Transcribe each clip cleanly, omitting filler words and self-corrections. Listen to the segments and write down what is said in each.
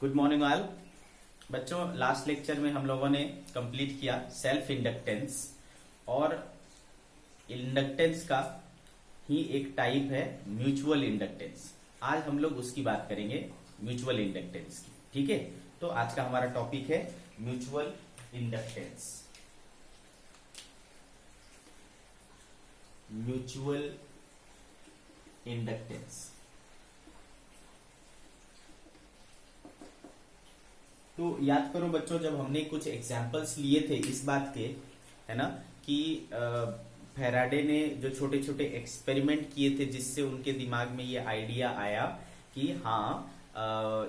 Good morning all बच्चों। Last lecture में हम लोगों ने कंप्लीट किया सेल्फ इंडक्टेंस, और इंडक्टेंस का ही एक टाइप है म्यूचुअल इंडक्टेंस। आज हम लोग उसकी बात करेंगे, म्यूचुअल इंडक्टेंस की। ठीक है, तो आज का हमारा टॉपिक है म्यूचुअल इंडक्टेंस। म्यूचुअल इंडक्टेंस तो याद करो बच्चों, जब हमने कुछ एग्जाम्पल्स लिए थे इस बात के, है ना, कि फेराडे ने जो छोटे छोटे एक्सपेरिमेंट किए थे जिससे उनके दिमाग में ये आइडिया आया कि हाँ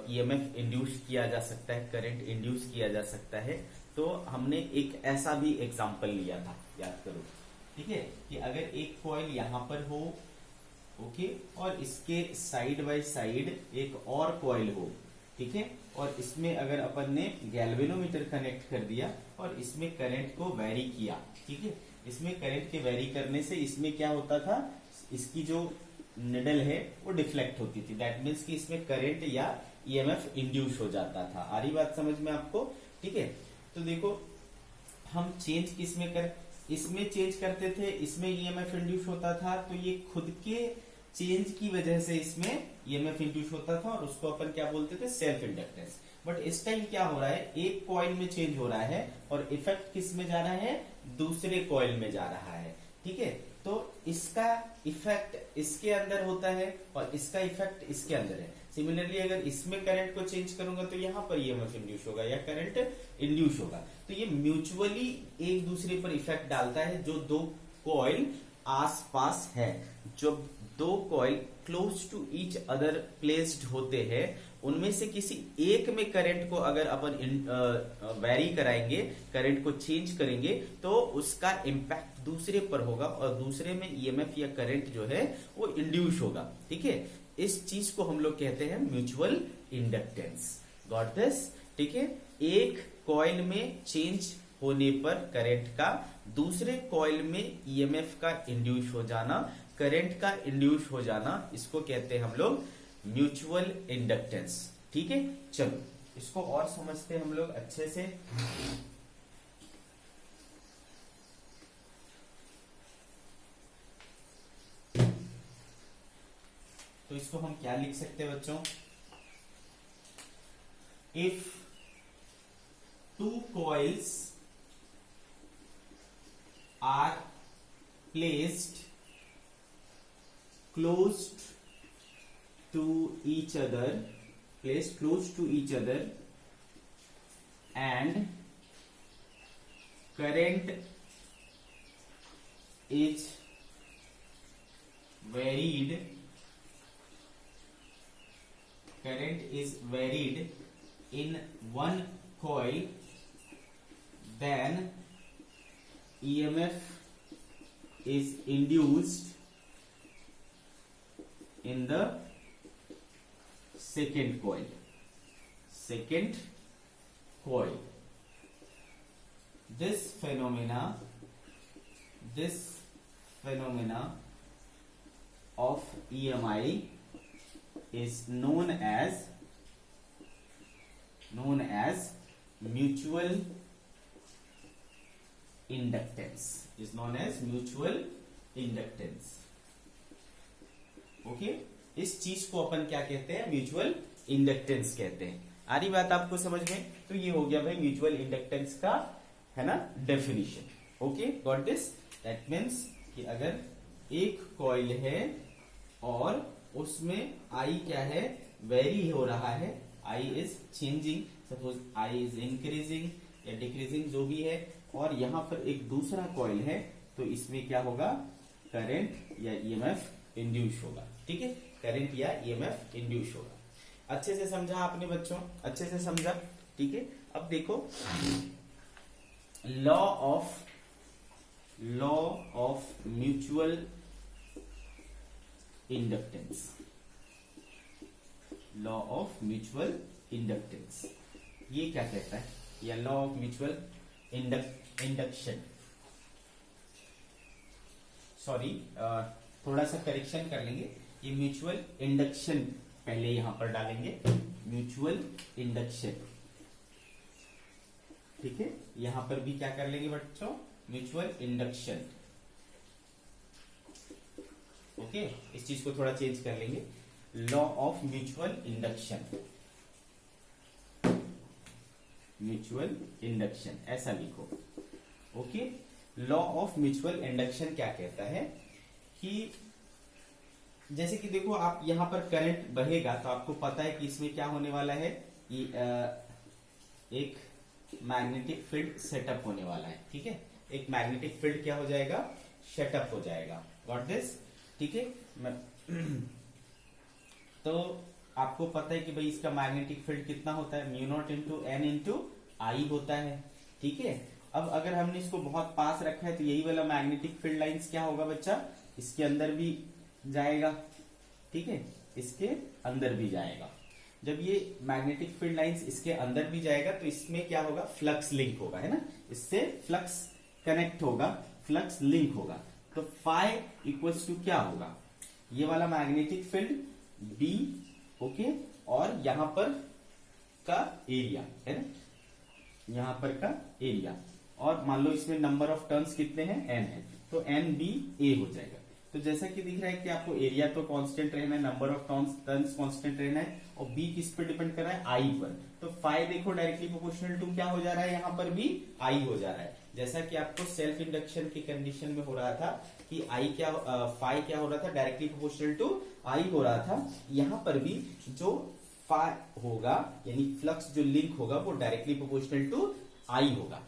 ईएमएफ इंड्यूस किया जा सकता है, करंट इंड्यूस किया जा सकता है। तो हमने एक ऐसा भी एग्जाम्पल लिया था, याद करो। ठीक है, कि अगर एक कॉइल यहां पर हो, ओके, और इसके साइड बाय साइड एक और कॉइल हो, ठीक है, और इसमें अगर अपन ने गैल्वेनोमीटर कनेक्ट कर दिया और इसमें करंट को वेरी किया, ठीक है, इसमें करंट के वेरी करने से इसमें क्या होता था, इसकी जो निडल है वो डिफ्लेक्ट होती थी। दैट मीन्स कि इसमें करंट या ईएमएफ इंड्यूस हो जाता था। आ रही बात समझ में आपको? ठीक है, तो देखो हम चेंज किसमें कर, इसमें चेंज करते थे, इसमें ईएमएफ इंड्यूस होता था, तो ये खुद के चेंज की वजह से इसमें ईएमएफ इंड्यूस होता था और उसको अपन क्या बोलते थे, सेल्फ इंडक्टेंस। बट इस टाइम क्या हो रहा है, एक कॉइल में चेंज हो रहा है और इफेक्ट किस में जा रहा है, दूसरे कॉइल में जा रहा है। ठीक है, तो इसका इफेक्ट इसके अंदर होता है और इसका इफेक्ट इसके अंदर है। सिमिलरली अगर इसमें करंट को चेंज करूंगा तो यहाँ पर ईएमएफ इंड्यूस होगा या करंट इंड्यूस होगा। तो ये म्यूचुअली एक दूसरे पर इफेक्ट डालता है। जो दो कॉइल आसपास है, जब दो coil close to each other placed होते हैं, उनमें से किसी एक में करंट को अगर अपन वेरी कराएंगे, करंट को चेंज करेंगे, तो उसका इम्पैक्ट दूसरे पर होगा और दूसरे में ईएमएफ या करंट जो है वो इंड्यूस होगा। ठीक है, इस चीज को हम लोग कहते हैं म्यूचुअल इंडक्टेंस। Got this? ठीक है, एक कॉइल में चेंज होने पर करंट का, दूसरे कॉइल में ईएमएफ का इंड्यूस हो जाना, करंट का इंड्यूस हो जाना, इसको कहते हैं हम लोग म्यूचुअल इंडक्टेंस। ठीक है, चलो इसको और समझते हैं हम लोग अच्छे से। तो इसको हम क्या लिख सकते हैं बच्चों, if two coils are placed closed to each other, placed close to each other, and current is varied, in one coil, then EMF is induced in the second coil. This phenomena of EMI is known as mutual inductance. Okay, इस चीज को अपन क्या कहते हैं, mutual inductance कहते हैं। आ रही बात आपको समझ में? तो ये हो गया भाई म्यूचुअल इंडक्टेंस का, है ना, definition. Okay, got this? That means कि अगर एक कॉइल है और उसमें आई क्या है, वेरी हो रहा है, I is changing, suppose I is increasing या डिक्रीजिंग, जो भी है, और यहां पर एक दूसरा कॉइल है, तो इसमें क्या होगा, करंट या ईएमएफ इंड्यूस होगा। ठीक है, करंट या ईएमएफ इंड्यूस होगा। अच्छे से समझा आपने बच्चों? अच्छे से समझा? ठीक है, अब देखो law of mutual inductance. Law of mutual inductance ये क्या कहता है, या law of mutual induction, sorry थोड़ा सा करेक्शन कर लेंगे, ये म्यूचुअल इंडक्शन पहले यहां पर डालेंगे, म्यूचुअल इंडक्शन। ठीक है, यहां पर भी क्या कर लेंगे बच्चों, म्यूचुअल इंडक्शन। ओके, इस चीज को थोड़ा चेंज कर लेंगे, law of mutual induction, mutual induction ऐसा लिखो। Okay, law of mutual induction क्या कहता है कि जैसे कि देखो आप यहां पर करंट बहेगा तो आपको पता है कि इसमें क्या होने वाला है, एक मैग्नेटिक फील्ड सेटअप होने वाला है। ठीक है, एक मैग्नेटिक फील्ड क्या हो जाएगा, सेटअप हो जाएगा। Got this? ठीक है, तो आपको पता है कि भाई इसका मैग्नेटिक फील्ड कितना होता है, mu not into n into I होता है। ठीक है, अब अगर हमने इसको बहुत पास रखा है तो यही वाला मैग्नेटिक फील्ड लाइंस क्या होगा बच्चा, इसके अंदर भी जाएगा। ठीक है, इसके अंदर भी जाएगा। जब ये मैग्नेटिक फील्ड लाइंस इसके अंदर भी जाएगा तो इसमें क्या होगा, फ्लक्स लिंक होगा, है ना, इससे फ्लक्स कनेक्ट होगा, फ्लक्स लिंक होगा। तो फाई इक्वल्स टू क्या होगा, ये वाला मैग्नेटिक फील्ड बी, ओके, और यहां पर का एरिया है ना, यहां पर का एरिया, और मान लो इसमें नंबर ऑफ टर्न्स कितने हैं, एन है, तो एन बी ए हो जाएगा। तो जैसा कि दिख रहा है कि आपको एरिया तो कांस्टेंट रहना है, नंबर ऑफ टर्न्स कांस्टेंट रहना है, और बी किस पर डिपेंड कर रहा है, आई पर। तो फाई देखो डायरेक्टली प्रोपोर्शनल टू क्या हो जा रहा है, यहां पर भी आई हो जा रहा है। जैसा कि आपको सेल्फ इंडक्शन की कंडीशन में हो रहा था कि आई क्या, फाई क्या हो रहा था, डायरेक्टली प्रोपोर्शनल टू आई हो रहा था, यहां पर भी जो फाई होगा यानी फ्लक्स जो लिंक होगा वो डायरेक्टली प्रोपोर्शनल टू आई होगा।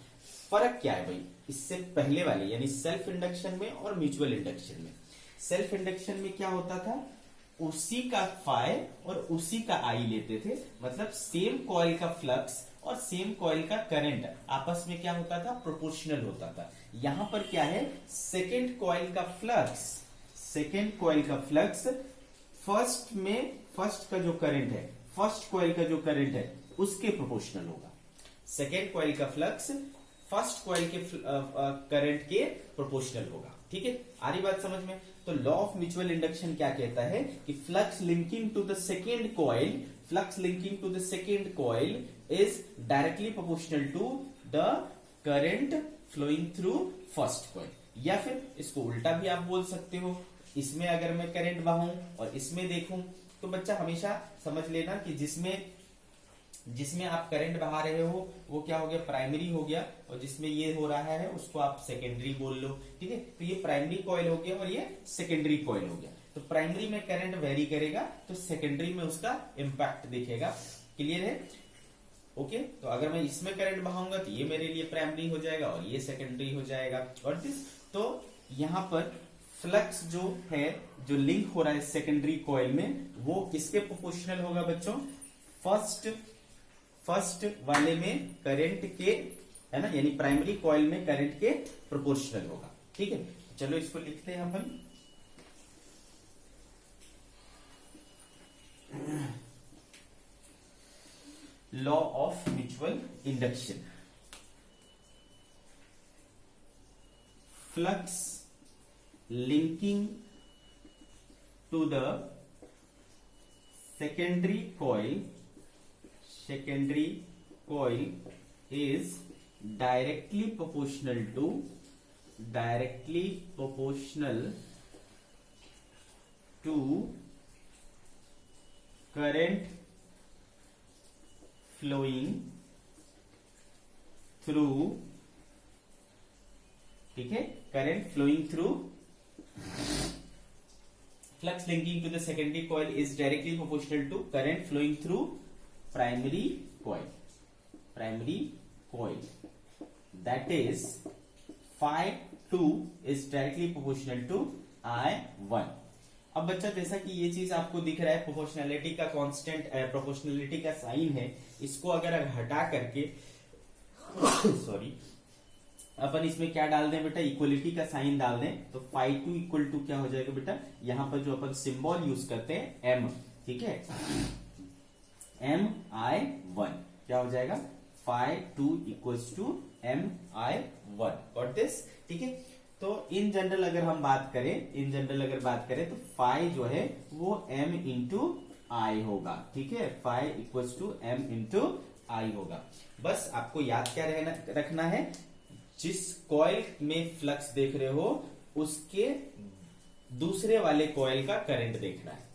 फर्क क्या है भाई इससे पहले वाले यानी सेल्फ इंडक्शन में और म्यूचुअल इंडक्शन में। सेल्फ इंडक्शन में क्या होता था, उसी का फाई और उसी का आई लेते थे, मतलब सेम कॉइल का फ्लक्स और सेम कॉइल का करंट आपस में क्या होता था, प्रोपोर्शनल होता था। यहां पर क्या है, सेकेंड कॉइल का फ्लक्स, सेकेंड कॉइल का फ्लक्स फर्स्ट में, फर्स्ट का जो करंट है, फर्स्ट कॉइल का जो करंट है उसके प्रोपोर्शनल होगा। सेकेंड कॉइल का फ्लक्स फर्स्ट कॉइल के करंट के प्रोपोर्शनल होगा। ठीक है, आ रही बात समझ में? तो लॉ ऑफ म्यूचुअल इंडक्शन क्या कहता है कि flux linking to the second coil, flux linking to the second coil is directly proportional to the current flowing through first coil. या फिर इसको उल्टा भी आप बोल सकते हो, इसमें अगर मैं करंट बहाऊं और इसमें देखूं तो बच्चा हमेशा समझ लेना कि जिसमें आप करंट बहा रहे हो वो क्या हो गया, प्राइमरी हो गया, और जिसमें ये हो रहा है उसको आप सेकेंडरी बोल लो। ठीक है, तो ये प्राइमरी कॉइल हो गया और ये सेकेंडरी कॉइल हो गया। तो प्राइमरी में करंट वेरी करेगा तो सेकेंडरी में उसका इंपैक्ट दिखेगा। क्लियर है? ओके, तो अगर मैं इसमें करंट बहाऊंगा तो ये मेरे लिए प्राइमरी हो जाएगा और ये सेकेंडरी हो जाएगा। और दिस, तो यहां पर फ्लक्स जो है, जो लिंक हो रहा है सेकेंडरी कॉइल में, वो किसके प्रोपोर्शनल होगा बच्चों, फर्स्ट वाले में करंट के, है ना, यानी प्राइमरी कॉइल में करंट के प्रोपोर्शनल होगा। ठीक है, चलो इसको लिखते हैं अपन। Law of mutual induction, flux linking to the secondary coil is directly proportional to current flowing through, ठीक है, current flowing through, flux linking to the secondary coil is directly proportional to current flowing through primary coil. That is phi 2 is directly proportional to I1. अब बच्चा जैसा कि ये चीज आपको दिख रहा है, प्रोपोर्शनलिटी का कांस्टेंट, प्रोपोर्शनलिटी का साइन है, इसको अगर हटा करके सॉरी अपन इसमें क्या डाल दें बेटा, इक्वलिटी का साइन डाल दें, तो फाई 2 इक्वल टू क्या हो जाएगा बेटा, यहां पर जो अपन सिंबल यूज करते हैं एम, ठीक है, MI1 क्या हो जाएगा, phi 2 equals to MI1। Got this? ठीक है, तो इन जनरल अगर बात करें तो फाई जो है वो M इंटू आई होगा। ठीक है, phi equals to M into I होगा। बस आपको याद क्या रखना है, जिस कॉइल में फ्लक्स देख रहे हो उसके दूसरे वाले कॉइल का करंट देखना है।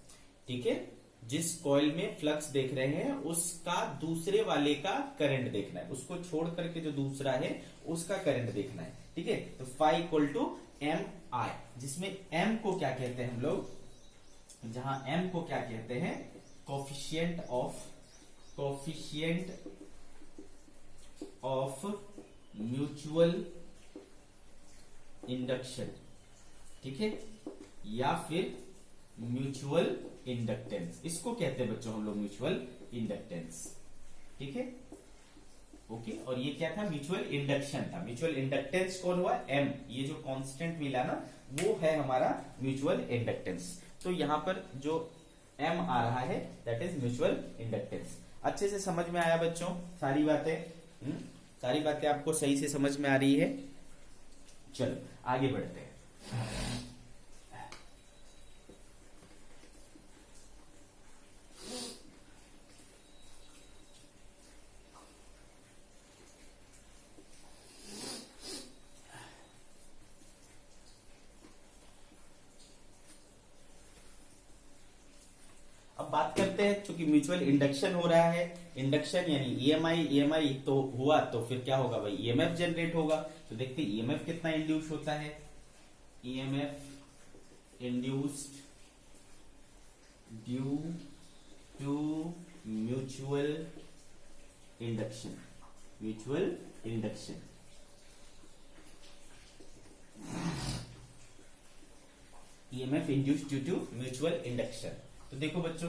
ठीक है, जिस कॉइल में फ्लक्स देख रहे हैं उसका दूसरे वाले का करंट देखना है, उसको छोड़ करके जो दूसरा है उसका करंट देखना है। ठीक है, तो फाई इक्वल टू एम आई, जिसमें एम को क्या कहते हैं हम लोग, जहां एम को क्या कहते हैं, कोफिशिएंट ऑफ म्यूचुअल इंडक्शन। ठीक है, या फिर म्यूचुअल इंडक्टेंस, इसको कहते हैं बच्चों हम लोग म्यूचुअल इंडक्टेंस। ठीक है, ओके। और ये क्या था, म्यूचुअल इंडक्शन था। म्यूचुअल इंडक्टेंस कौन हुआ, एम, ये जो कांस्टेंट मिला ना वो है हमारा म्यूचुअल इंडक्टेंस। तो यहां पर जो एम आ रहा है दैट इज म्यूचुअल इंडक्टेंस। अच्छे से समझ में आया बच्चों सारी बातें? सारी बातें आपको सही से समझ में आ रही है? चलो आगे बढ़ते हैं। अब बात करते हैं, चूंकि म्यूचुअल इंडक्शन हो रहा है, इंडक्शन यानी ईएमआई तो हुआ, तो फिर क्या होगा भाई, ईएमएफ जनरेट होगा। तो देखते हैं ईएमएफ कितना इंड्यूस होता है। EMF induced due to mutual induction, EMF induced due to mutual induction. तो देखो बच्चों,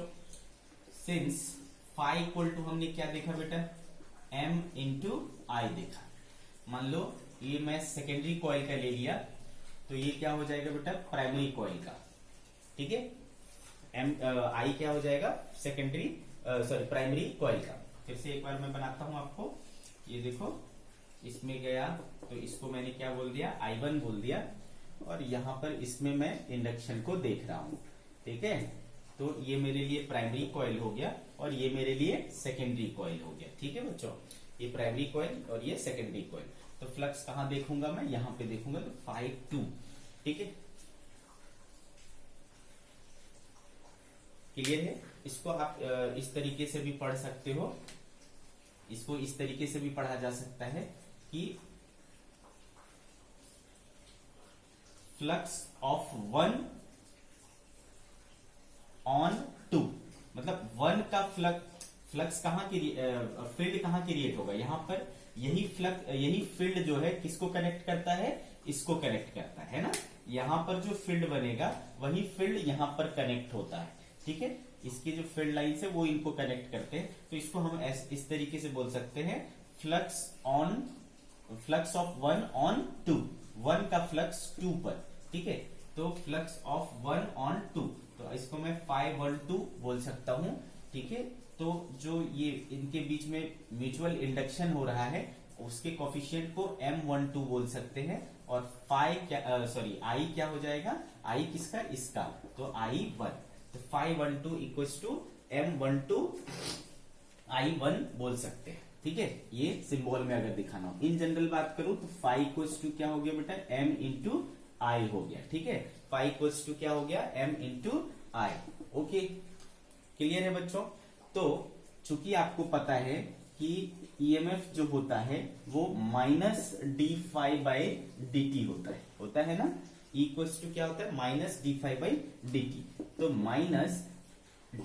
सिंस फाई इक्वल टू हमने क्या देखा बेटा, एम इंटू आई देखा। मान लो ये मैं सेकेंडरी कॉइल का ले लिया, तो ये क्या हो जाएगा बेटा, प्राइमरी कॉइल का। ठीक है, एम आई क्या हो जाएगा, सेकेंडरी प्राइमरी कॉइल का। फिर से एक बार मैं बनाता हूं आपको, ये देखो इसमें गया तो इसको मैंने क्या बोल दिया, I1 बोल दिया, और यहां पर इसमें मैं इंडक्शन को देख रहा हूं। ठीक है, तो ये मेरे लिए प्राइमरी कॉइल हो गया और ये मेरे लिए सेकेंडरी कॉइल हो गया। ठीक है बच्चों, ये प्राइमरी कॉइल और ये सेकेंडरी कॉइल। तो फ्लक्स कहां देखूंगा मैं, यहां पे देखूंगा, तो 5-2। ठीक है, क्लियर है? इसको आप इस तरीके से भी पढ़ सकते हो, इसको इस तरीके से भी पढ़ा जा सकता है कि फ्लक्स ऑफ 1 ऑन 2, मतलब 1 का फ्लक्स कहां की फील्ड कहां क्रिएट होगा, यहां पर यही फील्ड जो है किसको कनेक्ट करता है, इसको कनेक्ट करता है ना। यहां पर जो फील्ड बनेगा वही फील्ड यहां पर कनेक्ट होता है। ठीक है, इसकी जो फील्ड लाइन है वो इनको कनेक्ट करते हैं। तो इसको हम इस तरीके से बोल सकते हैं, फ्लक्स ऑफ 1 ऑन 2, 1 का फ्लक्स 2 पर। ठीक है, तो फ्लक्स ऑफ 1 ऑन 2, तो इसको मैं 512 बोल सकता हूं। ठीक है, तो जो ये इनके बीच में म्यूचुअल इंडक्शन हो रहा है उसके कोफिशिएंट को M12 बोल सकते हैं, और आई क्या हो जाएगा, आई किसका, इसका, तो I1, तो 512 इक्वल्स टू M12 I1 बोल सकते हैं। ठीक है, ये सिंबल में अगर दिखाना हो, इन जनरल बात करूं तो 5 इक्वल्स टू क्या हो गया बेटा, M इंटू आई हो गया। ठीक है, 5 इक्वल्स टू क्या हो गया, M इंटू आई। ओके, क्लियर है बच्चों? तो चूंकि आपको पता है कि ईएमएफ जो होता है वो -d∅dt होता है ना, इक्वल्स टू क्या होता है, -d∅dt। तो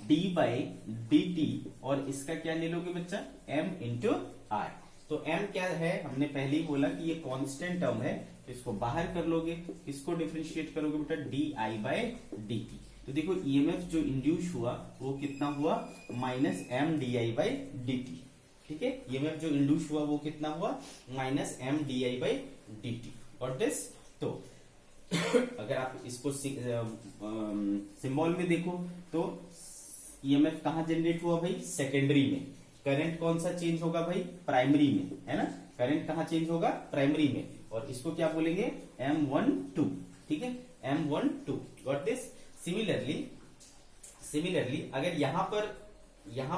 -d/dt, और इसका क्या ले लोगे बच्चा, m इंटू आई। तो m क्या है, हमने पहले ही बोला कि ये कांस्टेंट टर्म है, तो इसको बाहर कर लोगे, इसको डिफरेंशिएट करोगे बेटा di/dt। तो देखो ईएमएफ जो इंड्यूस हुआ वो कितना हुआ, -mdi/dt। ठीक है, ईएमएफ जो इंड्यूस हुआ वो कितना हुआ, -mdi/dt। और दिस, तो अगर आप इसको सिंबल में देखो तो ईएमएफ कहां जनरेट हुआ भाई, सेकेंडरी में। करंट कौन सा चेंज होगा भाई, प्राइमरी में, है ना। करंट कहां चेंज होगा, प्राइमरी में, और इसको क्या बोलेंगे, M12। ठीक है, M12। Got this? सिमिलरली अगर यहां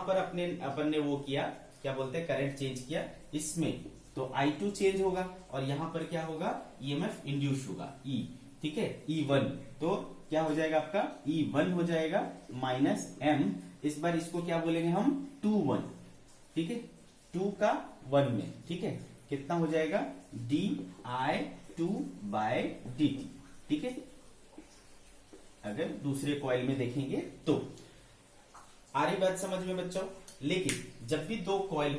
पर अपन ने वो किया, क्या बोलते हैं, करंट चेंज किया इसमें, तो I2 चेंज होगा और यहां पर क्या होगा, ईएमएफ इंड्यूस होगा E, ठीक है, E1। तो क्या हो जाएगा आपका E1 हो जाएगा माइनस M, इस बार इसको क्या बोलेंगे हम 2 1, ठीक है, 2 का 1 में, ठीक है, कितना हो जाएगा di2 बाय dt, ठीक है, अगर दूसरे कॉइल में देखेंगे तो। आ रही बात समझ में बच्चों? लेकिन जब भी दो कॉइल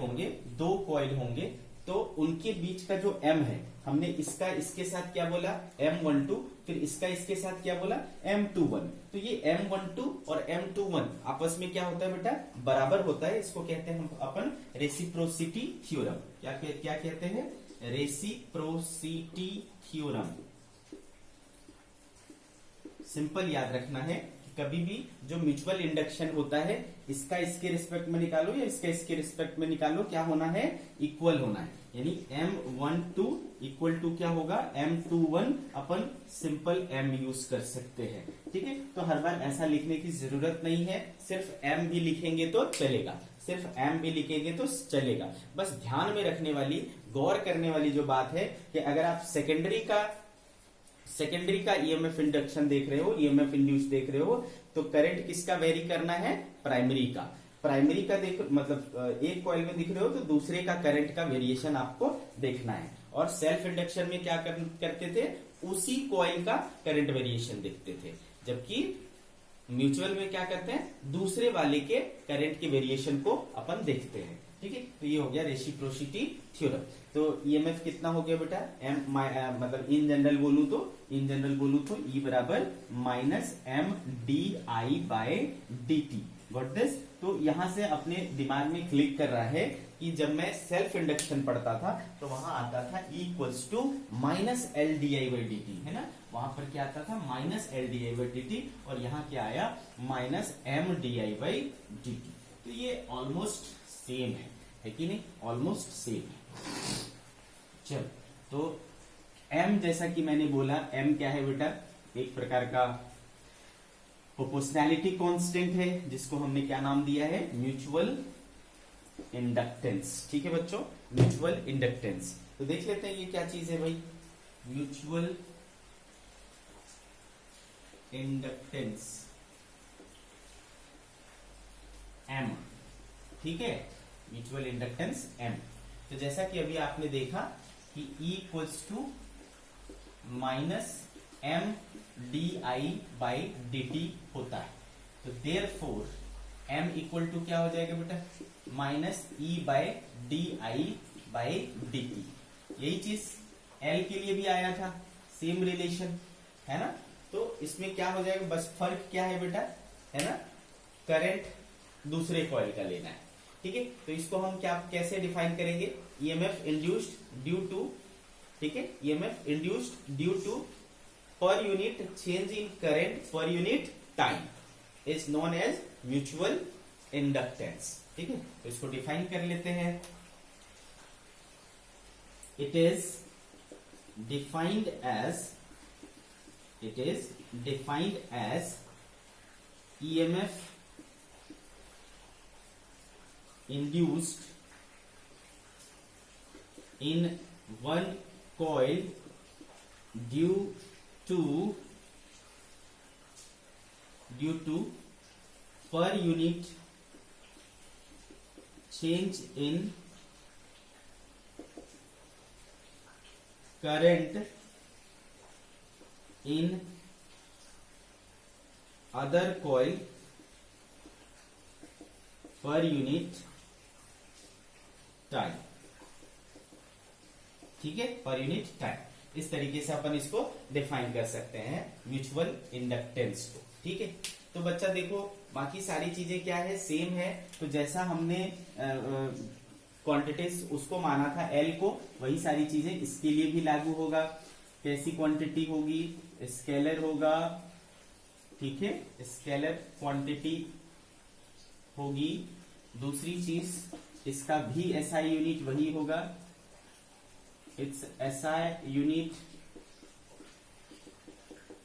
होंगे तो उनके बीच का जो M है, हमने इसका इसके साथ क्या बोला M12, फिर इसका इसके साथ क्या बोला M21। तो ये M12 और M21 आपस में क्या होता है बेटा, बराबर होता है। इसको कहते हैं हम अपन रेसिप्रोसिटी थ्योरम। क्या कहते हैं, रेसिप्रोसिटी थ्योरम। सिंपल याद रखना है, कभी भी जो म्यूचुअल इंडक्शन होता है, इसका इसके रिस्पेक्ट में निकालो या इसका इसके रिस्पेक्ट में निकालो, क्या होना है, इक्वल होना है। यानी M12 इक्वल टू क्या होगा, M21 अपन सिंपल M यूज कर सकते हैं, ठीक है। तो हर बार ऐसा लिखने की जरूरत नहीं है, सिर्फ M भी लिखेंगे तो चलेगा, सिर्फ M भी लिखेंगे तो चलेगा। बस ध्यान में रखने वाली, गौर करने वाली जो बात है कि अगर आप सेकेंडरी का ईएमएफ इंडक्शन देख रहे हो, ईएमएफ इंड्यूस देख रहे हो, तो करंट किसका वेरी करना है, प्राइमरी का देखो, मतलब एक कॉइल में दिख रहे हो तो दूसरे का करंट का वेरिएशन आपको देखना है। और सेल्फ इंडक्शन में क्या करते थे, उसी कॉइल का करंट वेरिएशन देखते थे, जबकि म्यूचुअल में क्या करते हैं, दूसरे वाले के करंट के वेरिएशन को अपन देखते हैं, ठीक है। तो ये हो गया रेसिप्रोसिटी थ्योरम। तो ईएमएफ कितना हो गया बेटा, मतलब इन जनरल बोलूं तो E बराबर minus M D I by D T. Got this? तो यहां से अपने दिमाग में क्लिक कर रहा है कि जब मैं सेल्फ इंडक्शन पढ़ता था तो वहां आता था E equals to minus L D I by D T, है ना, वहां पर क्या आता था, minus L D I by D T, और यहाँ क्या आया, minus M D I by D T. तो ये ऑलमोस्ट सेम है कि नहीं, ऑलमोस्ट सेम है। चल, तो M जैसा कि मैंने बोला, M क्या है बेटा, एक प्रकार का प्रोपोर्शनैलिटी कांस्टेंट है, जिसको हमने क्या नाम दिया है, म्यूचुअल इंडक्टेंस, ठीक है बच्चों, म्यूचुअल इंडक्टेंस। तो देख लेते हैं ये क्या चीज है भाई, म्यूचुअल इंडक्टेंस M, ठीक है, म्यूचुअल इंडक्टेंस M। तो जैसा कि अभी आपने देखा कि E equals to minus M D I by D T होता है, तो देयरफॉर M इक्वल टू क्या हो जाएगा बेटा, minus E by D I by D T. यही चीज L के लिए भी आया था, सेम रिलेशन है ना। तो इसमें क्या हो जाएगा, बस फर्क क्या है बेटा, है ना, करंट दूसरे कॉइल का लेना है, ठीक है। तो इसको हम क्या कैसे डिफाइन करेंगे, ईएमएफ इंड्यूस्ड ड्यू टू, ठीक है, EMF induced due to per unit change in current per unit time is known as mutual inductance, ठीक है। तो इसको डिफाइन कर लेते हैं। It is defined as EMF induced in one coil due to per unit change in current in other coil per unit time, ठीक है, पर यूनिट टाइम। इस तरीके से अपन इसको डिफाइन कर सकते हैं म्यूचुअल इंडक्टेंस को, ठीक है। तो बच्चा देखो, बाकी सारी चीजें क्या है, सेम है। तो जैसा हमने क्वांटिटीज उसको माना था L को, वही सारी चीजें इसके लिए भी लागू होगा। कैसी क्वांटिटी होगी, स्केलर होगा, ठीक है, स्केलर क्वांटिटी होगी। दूसरी चीज, इसका भी एसआई यूनिट वही होगा, इट्स एसआई यूनिट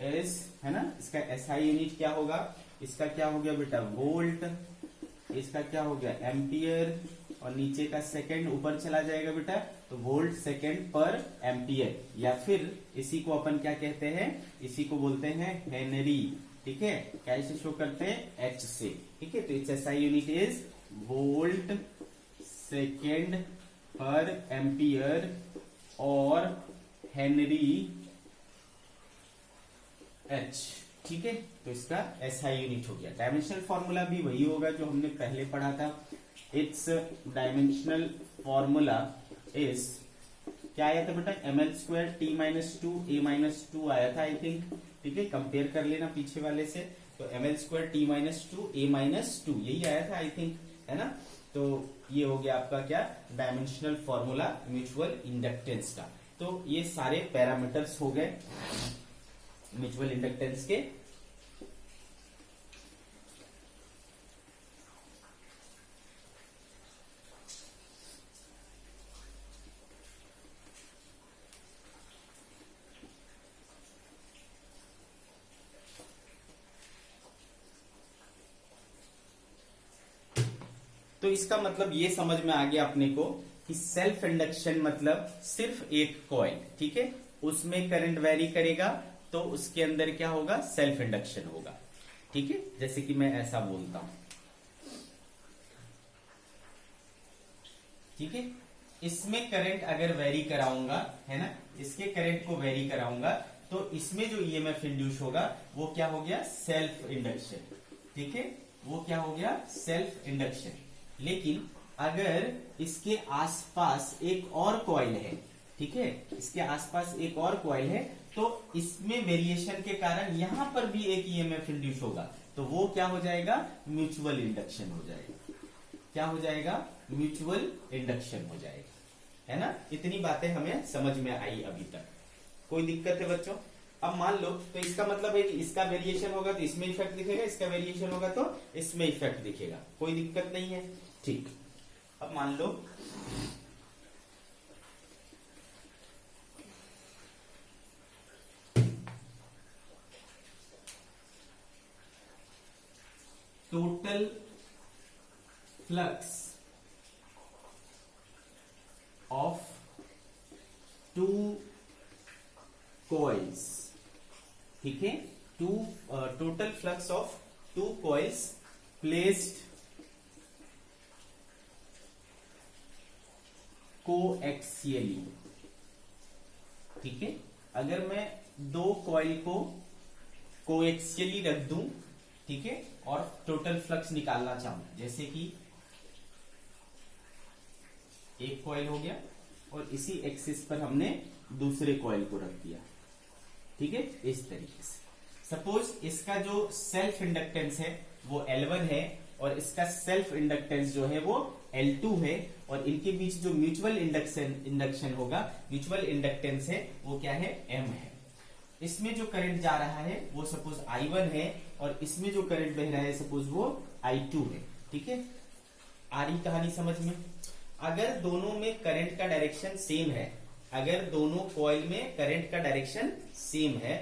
इज, है ना, इसका एसआई यूनिट क्या होगा, इसका क्या हो गया बेटा वोल्ट, इसका क्या हो गया एम्पियर, और नीचे का सेकंड ऊपर चला जाएगा बेटा तो वोल्ट सेकंड पर एम्पियर, या फिर इसी को अपन क्या कहते हैं, इसी को बोलते हैं हेनरी। ठीक है, कैसे शो करते हैं एच से। ठीक है, तो it's SI unit is volt second पर एम्पियर और हेनरी एच। ठीक है, तो इसका एसआई यूनिट हो गया। डायमेंशनल फॉर्मूला भी वही होगा जो हमने पहले पढ़ा था। इट्स डायमेंशनल फॉर्मूला इज क्या आया था बेटा, ml² t-2 a-2 आया था आई थिंक। ठीक है, कंपेयर कर लेना पीछे वाले से, तो ml² t-2 a-2 यही आया था आई थिंक, है ना। तो ये हो गया आपका क्या डायमेंशनल फॉर्मूला म्यूचुअल इंडक्टेंस का। तो ये सारे पैरामीटर्स हो गए म्यूचुअल इंडक्टेंस के। तो इसका मतलब ये समझ में आ गया अपने को कि सेल्फ इंडक्शन मतलब सिर्फ एक कॉइल, ठीक है, उसमें करंट वेरी करेगा तो उसके अंदर क्या होगा सेल्फ इंडक्शन होगा। ठीक है, जैसे कि मैं ऐसा बोलता हूं, ठीक है, इसमें करंट अगर वेरी कराऊंगा, है ना, इसके करंट को वेरी कराऊंगा तो इसमें जो ईएमएफ इंड्यूस होगा वो क्या हो गया सेल्फ इंडक्शन। ठीक है, वो क्या हो गया सेल्फ इंडक्शन। लेकिन अगर इसके आसपास एक और कॉइल है, ठीक है, इसके आसपास एक और कॉइल है तो इसमें वेरिएशन के कारण यहां पर भी एक ईएमएफ इंड्यूस होगा तो वो क्या हो जाएगा म्यूचुअल इंडक्शन हो जाएगा। क्या हो जाएगा म्यूचुअल इंडक्शन हो जाएगा, है ना। इतनी बातें हमें समझ में आई अभी तक, कोई दिक्कत है बच्चों। अब मान लो तो इसका मतलब है कि इसका वेरिएशन होगा तो इसमें इफेक्ट दिखेगा, इसका वेरिएशन होगा तो इसमें इफेक्ट दिखेगा, कोई दिक्कत नहीं है। ठीक, अब मान लो total flux of two coils, ठीक है, total flux of two coils placed coaxially. ठीक है, अगर मैं दो कॉइल को कोएक्सियली रख दूं, ठीक है, और टोटल फ्लक्स निकालना चाहूं, जैसे कि एक कॉइल हो गया और इसी एक्सिस पर हमने दूसरे कॉइल को रख दिया, ठीक है, इस तरीके से। सपोज इसका जो सेल्फ इंडक्टेंस है वो L1 है और इसका सेल्फ इंडक्टेंस जो है वो L2 है, और इनके बीच जो म्यूचुअल इंडक्शन होगा, म्यूचुअल इंडक्टेंस है वो क्या है M है। इसमें जो करंट जा रहा है वो सपोज I1 है और इसमें जो करंट बह रहा है सपोज वो I2 है। ठीक है, आ रही कहानी समझ में। अगर दोनों में करंट का डायरेक्शन सेम है, अगर दोनों कॉइल में करंट का डायरेक्शन सेम है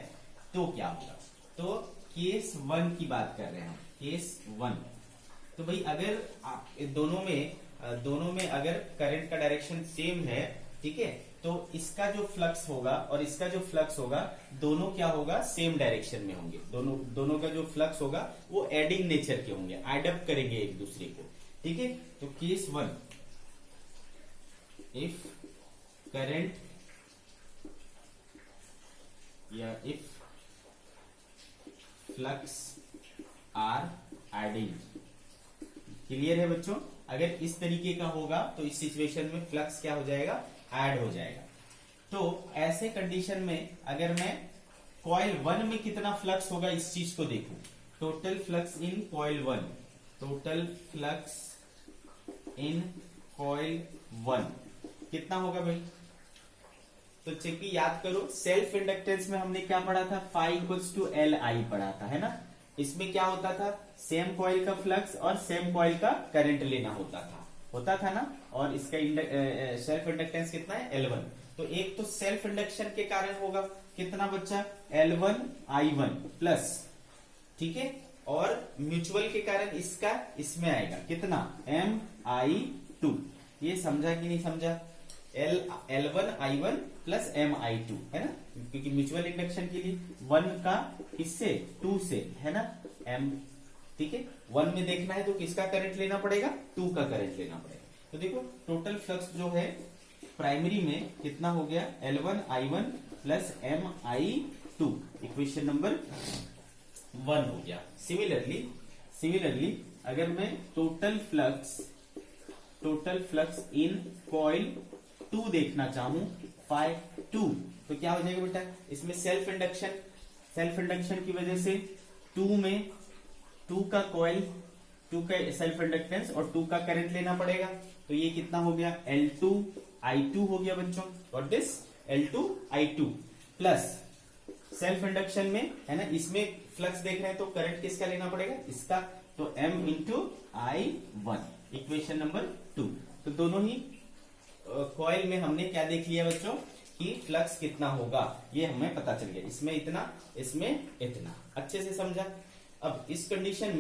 तो क्या होगा, तो केस 1 की बात कर रहे हैं हम, केस 1। तो भाई अगर दोनों में अगर करंट का डायरेक्शन सेम है, ठीक है, तो इसका जो फ्लक्स होगा और इसका जो फ्लक्स होगा दोनों क्या होगा सेम डायरेक्शन में होंगे। दोनों का जो फ्लक्स होगा वो एडिंग नेचर के होंगे, एड अप करेंगे एक दूसरे को। ठीक है, तो केस 1, इफ करंट या if flux are adding. Clear है बच्चों, अगर इस तरीके का होगा तो इस सिचुएशन में फ्लक्स क्या हो जाएगा ऐड हो जाएगा। तो ऐसे कंडीशन में अगर मैं कॉइल 1 में कितना फ्लक्स होगा इस चीज को देखूं, total flux in coil 1, total flux in coil 1 कितना होगा भाई, तो चेक याद करो, सेल्फ इंडक्टेंस में हमने क्या पढ़ा था, phi equals to L I पढ़ा था, है ना। इसमें क्या होता था, सेम कॉइल का फ्लक्स और सेम कॉइल का करंट लेना होता था ना। और इसका सेल्फ इंडक्टेंस कितना है L1। तो एक तो सेल्फ इंडक्शन के कारण होगा कितना बच्चा L1 I1 प्लस, ठीक है, और म्यूचुअल के कारण इसका इसमें आएगा कितना Mi2। ये समझा कि नहीं समझा? L1I1 प्लस Mi2 है ना, क्योंकि म्यूचुअल इंडक्शन के लिए 1 का इससे 2 से है ना M, ठीक है। 1 में देखना है तो किसका करंट लेना पड़ेगा? 2 का करंट लेना पड़ेगा। तो देखो टोटल फ्लक्स जो है प्राइमरी में कितना हो गया L1I1 plus Mi2, equation number 1 हो गया। सिमिलरली अगर मैं टोटल फ्लक्स इन कॉइल 2 देखना चाहूं Φ2, तो क्या हो जाएगा बेटा? इसमें सेल्फ इंडक्शन की वजह से 2 का सेल्फ इंडक्टेंस और 2 का करंट लेना पड़ेगा। तो ये कितना हो गया L2I2 हो गया बच्चों, और this L2I2 plus self induction में है ना, इसमें फ्लक्स देख रहे हैं तो करंट किसका लेना पड़ेगा? इसका, तो M into I1, equation number 2। तो दोनों ही कॉइल में हमने क्या देख लिया बच्चों कि फ्लक्स कितना होगा, ये हमें पता चल गया। इसमें इतना, इसमें इतना, अच्छे से समझा। अब इस कंडीशन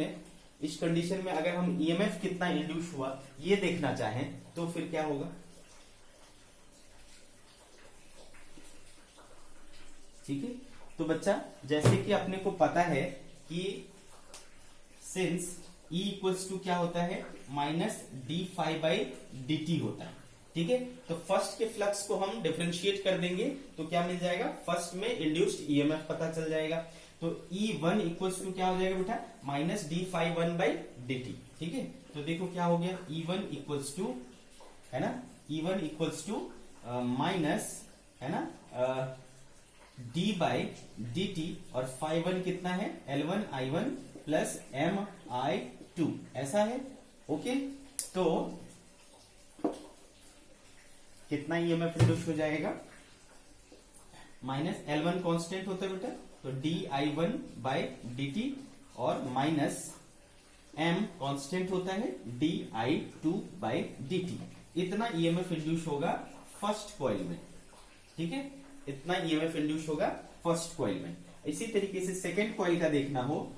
में अगर हम ईएमएफ कितना इंड्यूस हुआ ये देखना चाहें तो फिर क्या होगा? ठीक है, तो बच्चा जैसे कि अपने को पता है कि सिंस E इक्वल्स टू क्या होता है माइनस d∅dt होता है, ठीक है। तो फर्स्ट के फ्लक्स को हम डिफरेंशिएट कर देंगे तो क्या मिल जाएगा? फर्स्ट में इंड्यूस्ड ईएमएफ पता चल जाएगा। तो E1 इक्वल्स टू क्या हो जाएगा बेटा? माइनस d∅1/dt, ठीक है। तो देखो क्या हो गया, E1 इक्वल्स टू है ना, E1 इक्वल्स टू माइनस है ना d/dt, और ∅1 कितना है? L1I1 प्लस Mi2, ऐसा है। ओके, तो कितना ईएमएफ इंड्यूस हो जाएगा? माइनस L1 कांस्टेंट होता है बेटा, तो di1/dt, और माइनस M कांस्टेंट होता है di2/dt। इतना ईएमएफ इंड्यूस होगा फर्स्ट कॉइल में, ठीक है, इतना ईएमएफ इंड्यूस होगा फर्स्ट कॉइल में। इसी तरीके से सेकेंड कॉइल का देखना हो,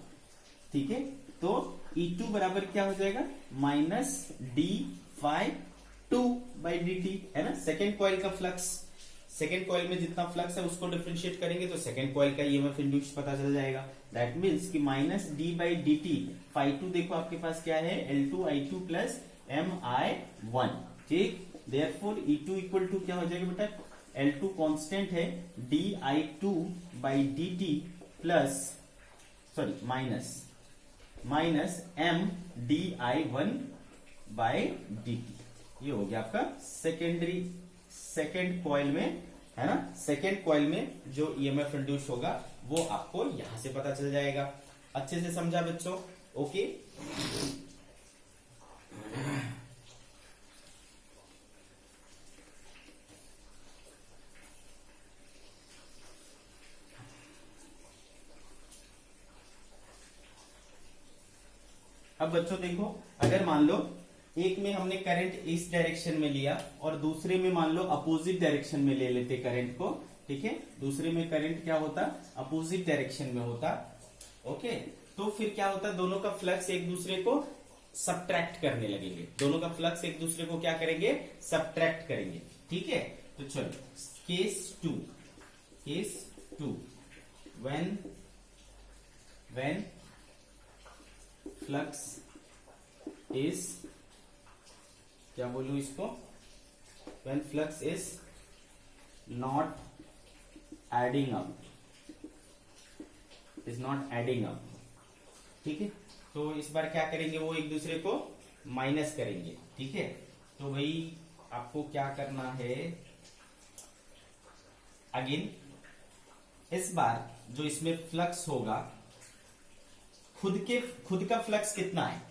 ठीक है, तो E2 बराबर क्या हो जाएगा? माइनस d∅2/dt, है ना। सेकेंड कॉइल का फ्लक्स, सेकेंड कॉइल में जितना फ्लक्स है उसको डिफरेंशिएट करेंगे तो सेकेंड कॉइल का ईएमएफ इंड्यूस पता चल जाएगा। दैट मीन्स कि माइनस d/dt, ∅2 देखो आपके पास क्या है? L2I2 प्लस Mi1, ठीक। देयरफॉर E2 इक्वल टू क्या हो जाएगा बेटा? L2 कांस्टेंट है di2/dt plus minus M di1/dt। ये हो गया आपका सेकेंड कॉइल में, है ना। सेकेंड कॉइल में जो ईएमएफ इंड्यूस होगा वो आपको यहां से पता चल जाएगा। अच्छे से समझा बच्चों? ओके, अब बच्चों देखो, अगर मान लो एक में हमने करंट इस डायरेक्शन में लिया और दूसरे में मान लो अपोजिट डायरेक्शन में ले लेते करंट को, ठीक है। दूसरे में करंट क्या होता? अपोजिट डायरेक्शन में होता। ओके, तो फिर क्या होता? दोनों का फ्लक्स एक दूसरे को सबट्रैक्ट करने लगेंगे। दोनों का फ्लक्स एक दूसरे को क्या करेंगे? सबट्रैक्ट करेंगे, ठीक है। तो चलो case two when flux is, क्या बोलूं इसको? When flux is not adding up, ठीक है। तो इस बार क्या करेंगे? वो एक दूसरे को माइनस करेंगे, ठीक है। तो भाई आपको क्या करना है? अगेन इस बार जो इसमें फ्लक्स होगा, खुद का फ्लक्स कितना है?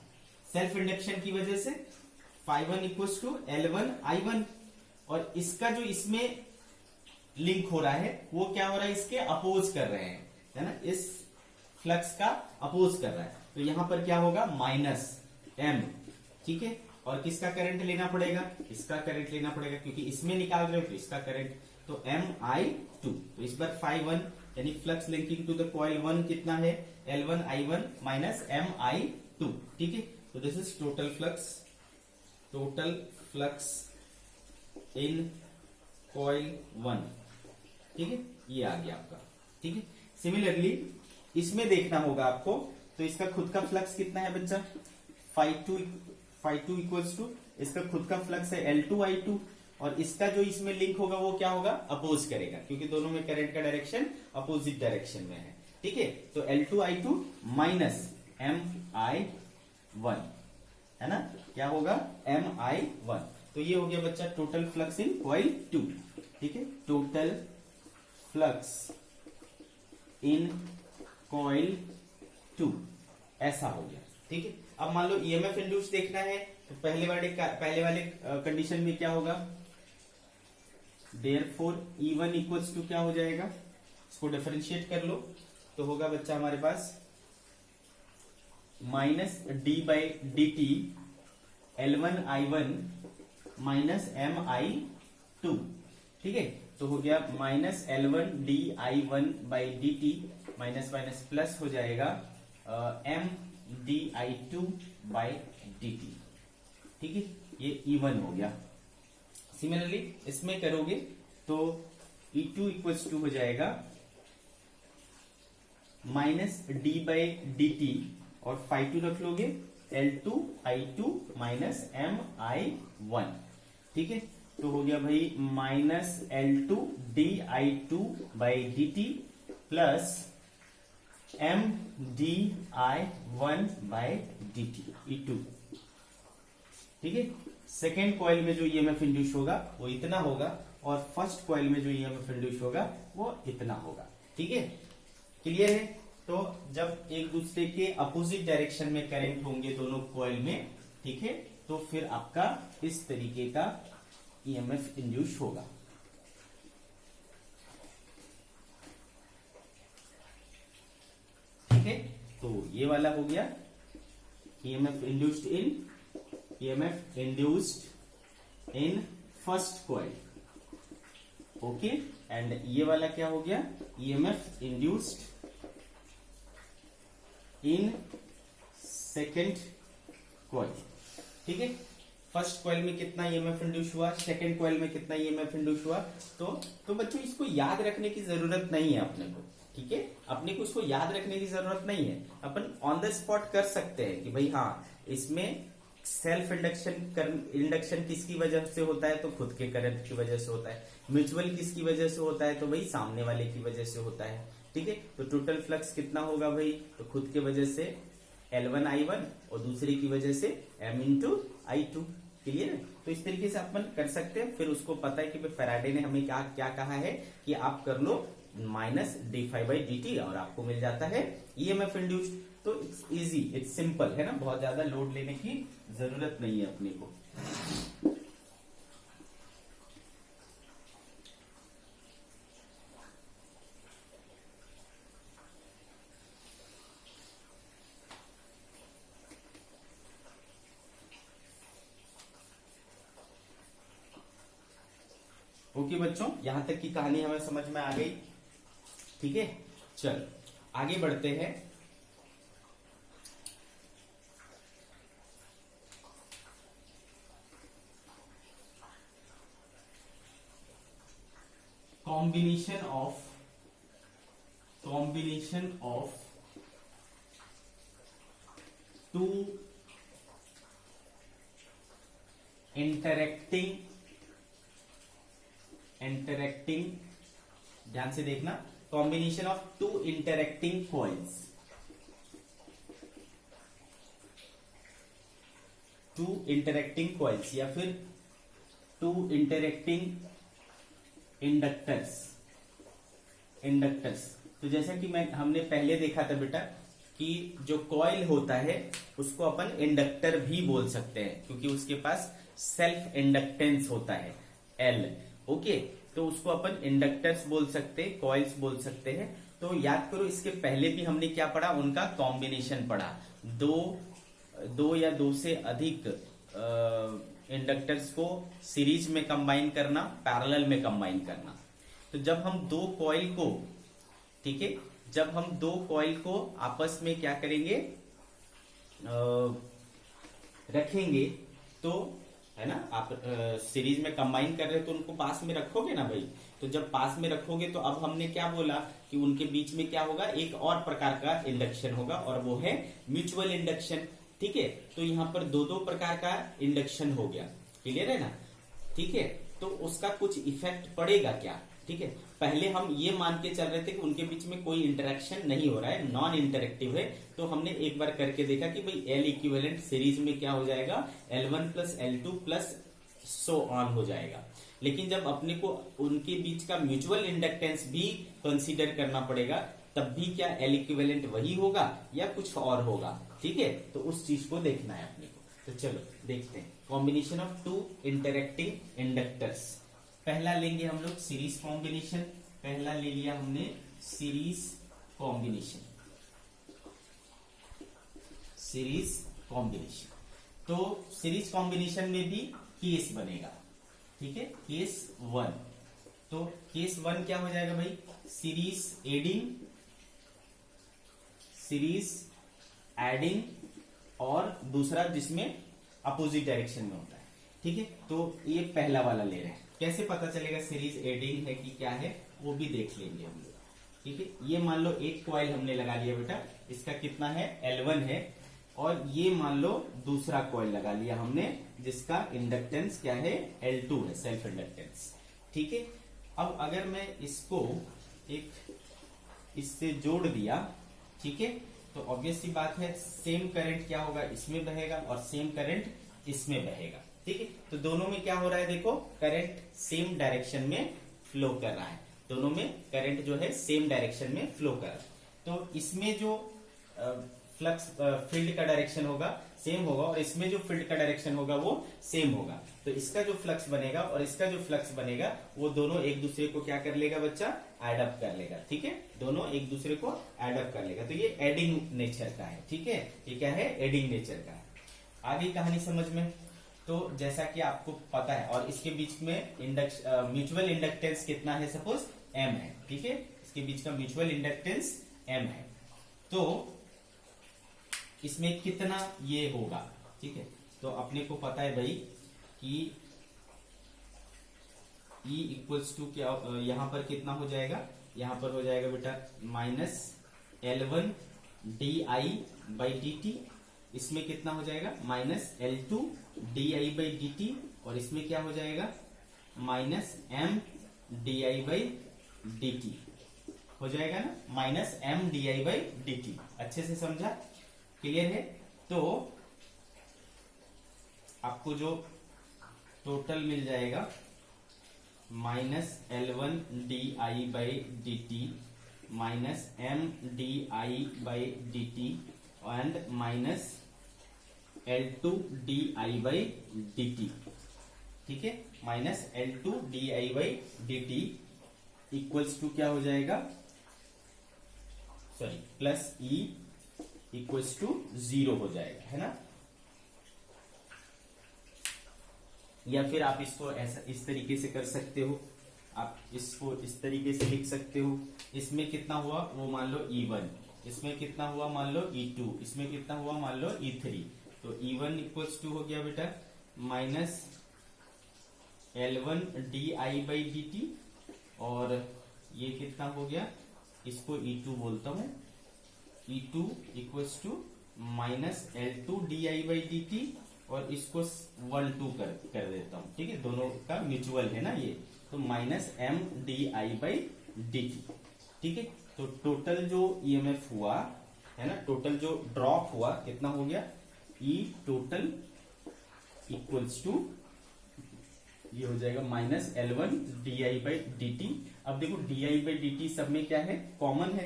सेल्फ इंडक्शन की वजह से ∅1 इक्वल्स टू L1I1, और इसका जो इसमें लिंक हो रहा है वो क्या हो रहा है? इसके अपोज कर रहे हैं, है ना, इस फ्लक्स का अपोज कर रहा है। तो यहां पर क्या होगा? माइनस M, ठीक है। और किसका करंट लेना पड़ेगा? इसका करंट लेना पड़ेगा, क्योंकि इसमें निकाल रहे हो तो इसका करंट, तो Mi2। तो इस बार ∅1 यानी flux linking to the coil 1 कितना है, L1I1 माइनस Mi2, ठीक है। तो this is total flux in coil 1, ठीक है, ये आ गया आपका, ठीक है। सिमिलरली इसमें देखना होगा आपको, तो इसका खुद का फ्लक्स कितना है बच्चा, Φ2 इक्वल्स टू इसका खुद का फ्लक्स है L2I2, और इसका जो इसमें लिंक होगा वो क्या होगा, अपोज करेगा, क्योंकि दोनों में करंट का डायरेक्शन अपोजिट डायरेक्शन में है, ठीक है। तो L2I2 माइनस Mi1 है ना, क्या होगा Mi1। तो ये हो गया बच्चा टोटल फ्लक्स इन कॉइल 2, ठीक है, टोटल फ्लक्स इन कॉइल 2 ऐसा हो गया, ठीक है। अब मान लो ईएमएफ इंड्यूस देखना है, तो पहले वाले कंडीशन में क्या होगा, देयरफॉर E1 इक्वल्स टू क्या हो जाएगा, इसको डिफरेंशिएट कर लो, तो होगा बच्चा हमारे पास minus d/dt L1I1 minus Mi2, ठीक है। तो हो गया minus L1di1/dt minus minus plus हो जाएगा Mdi2/dt, ठीक है, ये E1 हो गया। सिमिलरली इसमें करोगे तो E2 इक्वल्स टू हो जाएगा माइनस d/dt और Φ2 रख लोगे L2I2 माइनस Mi1, ठीक है। तो हो गया भाई minus L2di2/dt plus Mdi1/dt E2, ठीक है। सेकेंड कॉइल में जो ईएमएफ इंड्यूस होगा वो इतना होगा, और फर्स्ट कॉइल में जो ईएमएफ इंड्यूस होगा वो इतना होगा, ठीक है, क्लियर है। तो जब एक दूसरे के अपोजिट डायरेक्शन में करंट होंगे दोनों कॉइल में, ठीक है, तो फिर आपका इस तरीके का ईएमएफ इंड्यूस होगा। ठीक है, तो ये वाला हो गया EMF induced in first coil, okay. And ये वाला क्या हो गया, EMF induced in second coil, ठीक है। फर्स्ट कॉइल में कितना ईएमएफ इंड्यूस हुआ, सेकेंड कॉइल में कितना ईएमएफ इंड्यूस हुआ, तो बच्चों इसको याद रखने की जरूरत नहीं है अपने को, ठीक है। अपने को इसको याद रखने की जरूरत नहीं है, अपन ऑन द स्पॉट कर सकते हैं कि भाई हाँ, इसमें सेल्फ इंडक्शन किसकी वजह से होता है, तो खुद के करंट की वजह से होता है। म्यूचुअल किसकी वजह से होता है, तो भाई सामने वाले की वजह से होता है, ठीक है। तो टोटल फ्लक्स कितना होगा भाई, तो खुद के वजह से L1I1 और दूसरे की वजह से M×I2, क्लियर है। तो इस तरीके से अपन कर सकते हैं। फिर उसको पता है कि भाई फैराडे ने हमें क्या क्या कहा है कि आप कर लो माइनस d∅dt और आपको मिल जाता है ईएमएफ इंड्यूस्ड। तो इट्स इजी, इट्स सिंपल है ना, बहुत ज्यादा लोड लेने की जरूरत नहीं है अपने को। ओके बच्चों, यहां तक की कहानी हमें समझ में आ गई, ठीक है। चल आगे बढ़ते हैं। कॉम्बिनेशन ऑफ टू इंटरेक्टिंग, ध्यान से देखना, combination of two interacting coils, या फिर टू इंटरेक्टिंग इंडक्टर्स। तो जैसा कि हमने पहले देखा था बेटा कि जो कॉइल होता है उसको अपन इंडक्टर भी बोल सकते हैं, क्योंकि उसके पास सेल्फ इंडक्टेंस होता है L, ओके। तो उसको अपन इंडक्टर्स बोल सकते हैं, कॉइल्स बोल सकते हैं। तो याद करो, इसके पहले भी हमने क्या पढ़ा, उनका कॉम्बिनेशन पढ़ा, दो या दो से अधिक इंडक्टर्स को सीरीज में कंबाइन करना, पैरेलल में कंबाइन करना। तो जब हम दो कॉइल को ठीक है। जब हम दो कॉइल को आपस में क्या करेंगे, रखेंगे, तो है ना, आप सीरीज में कंबाइन कर रहे हो तो उनको पास में रखोगे ना भाई। तो जब पास में रखोगे तो अब हमने क्या बोला कि उनके बीच में क्या होगा, एक और प्रकार का इंडक्शन होगा और वो है म्यूचुअल इंडक्शन। ठीक है, तो यहाँ पर दो दो प्रकार का इंडक्शन हो गया, क्लियर है ना। ठीक है, तो उसका कुछ इफेक्ट पड़ेगा क्या। ठीक है, पहले हम ये मान के चल रहे थे कि उनके बीच में कोई इंटरेक्शन नहीं हो रहा है, नॉन इंटरेक्टिव है। तो हमने एक बार करके देखा कि भाई एल इक्विवेलेंट सीरीज में क्या हो जाएगा, L1 plus L2 plus so on हो जाएगा। लेकिन जब अपने को उनके बीच का म्यूचुअल इंडक्टेंस भी कंसीडर करना पड़ेगा, तब भी क्या एल इक्विवेलेंट वही होगा या कुछ और होगा। ठीक है, तो उस चीज को देखना है अपने को। तो चलो देखते हैं combination of two interacting inductors. पहला लेंगे हम लोग सीरीज कॉम्बिनेशन। पहला ले लिया हमने सीरीज कॉम्बिनेशन, सीरीज कॉम्बिनेशन। तो सीरीज कॉम्बिनेशन में भी केस बनेगा। ठीक है, केस वन। तो केस वन क्या हो जाएगा भाई, सीरीज एडिंग, सीरीज एडिंग, और दूसरा जिसमें अपोजिट डायरेक्शन में होता है। ठीक है, तो ये पहला वाला ले रहे हैं। कैसे पता चलेगा सीरीज एडिंग है कि क्या है, वो भी देख लेंगे हम लोग। ठीक है, ये मान लो एक कॉइल हमने लगा लिया बेटा, इसका कितना है, L1 है, और ये मान लो दूसरा कॉइल लगा लिया हमने जिसका इंडक्टेंस क्या है, L2 है, सेल्फ इंडक्टेंस। ठीक है, अब अगर मैं इसको एक इससे जोड़ दिया, ठीक है, तो ऑब्वियस सी बात है सेम करंट क्या होगा, इसमें बहेगा और सेम करंट इसमें बहेगा। ठीक है, तो दोनों में क्या हो रहा है, देखो करंट सेम डायरेक्शन में फ्लो कर रहा है, दोनों में करंट जो है सेम डायरेक्शन में फ्लो कर रहा है। तो इसमें जो फ्लक्स फील्ड का डायरेक्शन होगा सेम होगा, और इसमें जो फील्ड का डायरेक्शन होगा वो सेम होगा। तो इसका जो फ्लक्स बनेगा और इसका जो फ्लक्स बनेगा, वो दोनों एक दूसरे को क्या कर लेगा बच्चा, एड अप कर लेगा। ठीक है, दोनों एक दूसरे को एड अप कर लेगा। तो ये एडिंग नेचर का है। ठीक है, ये क्या है, एडिंग नेचर का है। आगे कहानी समझ में। तो जैसा कि आपको पता है, और इसके बीच में म्यूचुअल इंडक्टेंस कितना है, सपोज M है। ठीक है, इसके बीच का म्यूचुअल इंडक्टेंस M है, तो इसमें कितना ये होगा। ठीक है, तो अपने को पता है भाई कि E इक्वल्स टू क्या, यहां पर कितना हो जाएगा, यहां पर हो जाएगा बेटा minus L1 DI by dt, इसमें कितना हो जाएगा minus L2 DI by dt, और इसमें क्या हो जाएगा minus M DI by dt हो जाएगा ना, minus M DI by dt। अच्छे से समझा, क्लियर है। तो आपको जो टोटल मिल जाएगा minus L1 DI by dt minus M DI by dt and minus L2 DI by dt। ठीक है, minus L2 DI by dt equals to क्या हो जाएगा, sorry plus E equals to 0 हो जाएगा, है ना। या फिर आप इसको ऐसा इस तरीके से कर सकते हो, आप इसको इस तरीके से लिख सकते हो। इसमें कितना हुआ वो मान लो E1, इसमें कितना हुआ मान लो E2, इसमें कितना हुआ मान लो E3। तो E1 इक्वल्स टू हो गया बेटा minus L1 DI by dt, और ये कितना हो गया, इसको E2 बोलता हूं, E2 equals to minus L2 DI by dt, और इसको 1-2 कर देता हूं। ठीक है, दोनों का म्यूचुअल है ना ये, तो minus M DI by dt। ठीक है, तो टोटल जो EMF हुआ है ना, टोटल जो ड्रॉप हुआ कितना हो गया, E टोटल इक्वल्स टू ये हो जाएगा minus L1 DI by dt। अब देखो DI बाई dt सब में क्या है, कॉमन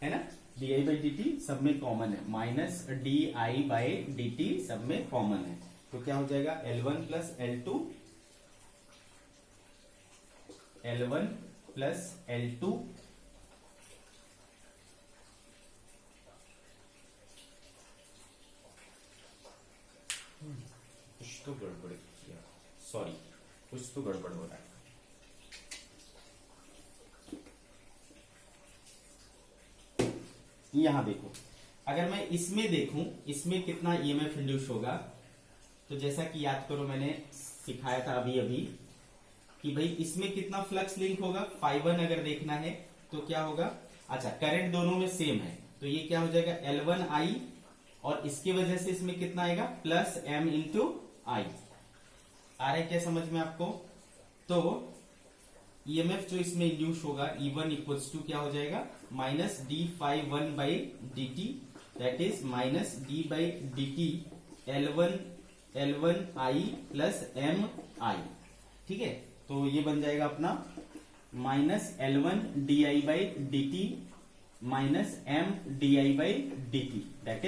है ना, DI बाई dt सब में कॉमन है, माइनस DI बाई dt सब में कॉमन है। तो क्या हो जाएगा L1 plus L2, L1 plus L2 कुछ तो गड़बड़ किया, सॉरी कुछ तो गड़बड़ हो रहा है। यहां देखो, अगर मैं इसमें देखूं इसमें कितना ईएमएफ इंड्यूस होगा, तो जैसा कि याद करो मैंने सिखाया था अभी अभी कि भाई इसमें कितना फ्लक्स लिंक होगा, φ1 अगर देखना है तो क्या होगा, अच्छा करंट दोनों में सेम है तो ये क्या हो जाएगा L1I, और इसकी वजह से इसमें कितना आएगा प्लस M इंटू आई। आ रहा है क्या समझ में आपको? तो ईएमएफ जो इसमें इंड्यूस होगा E1 इक्वल्स टू क्या हो जाएगा minus d∅1 by D T, that is minus d by D T L1I plus MI। ठीक है, तो ये बन जाएगा अपना minus L1 DI by D t minus M DI by D T, that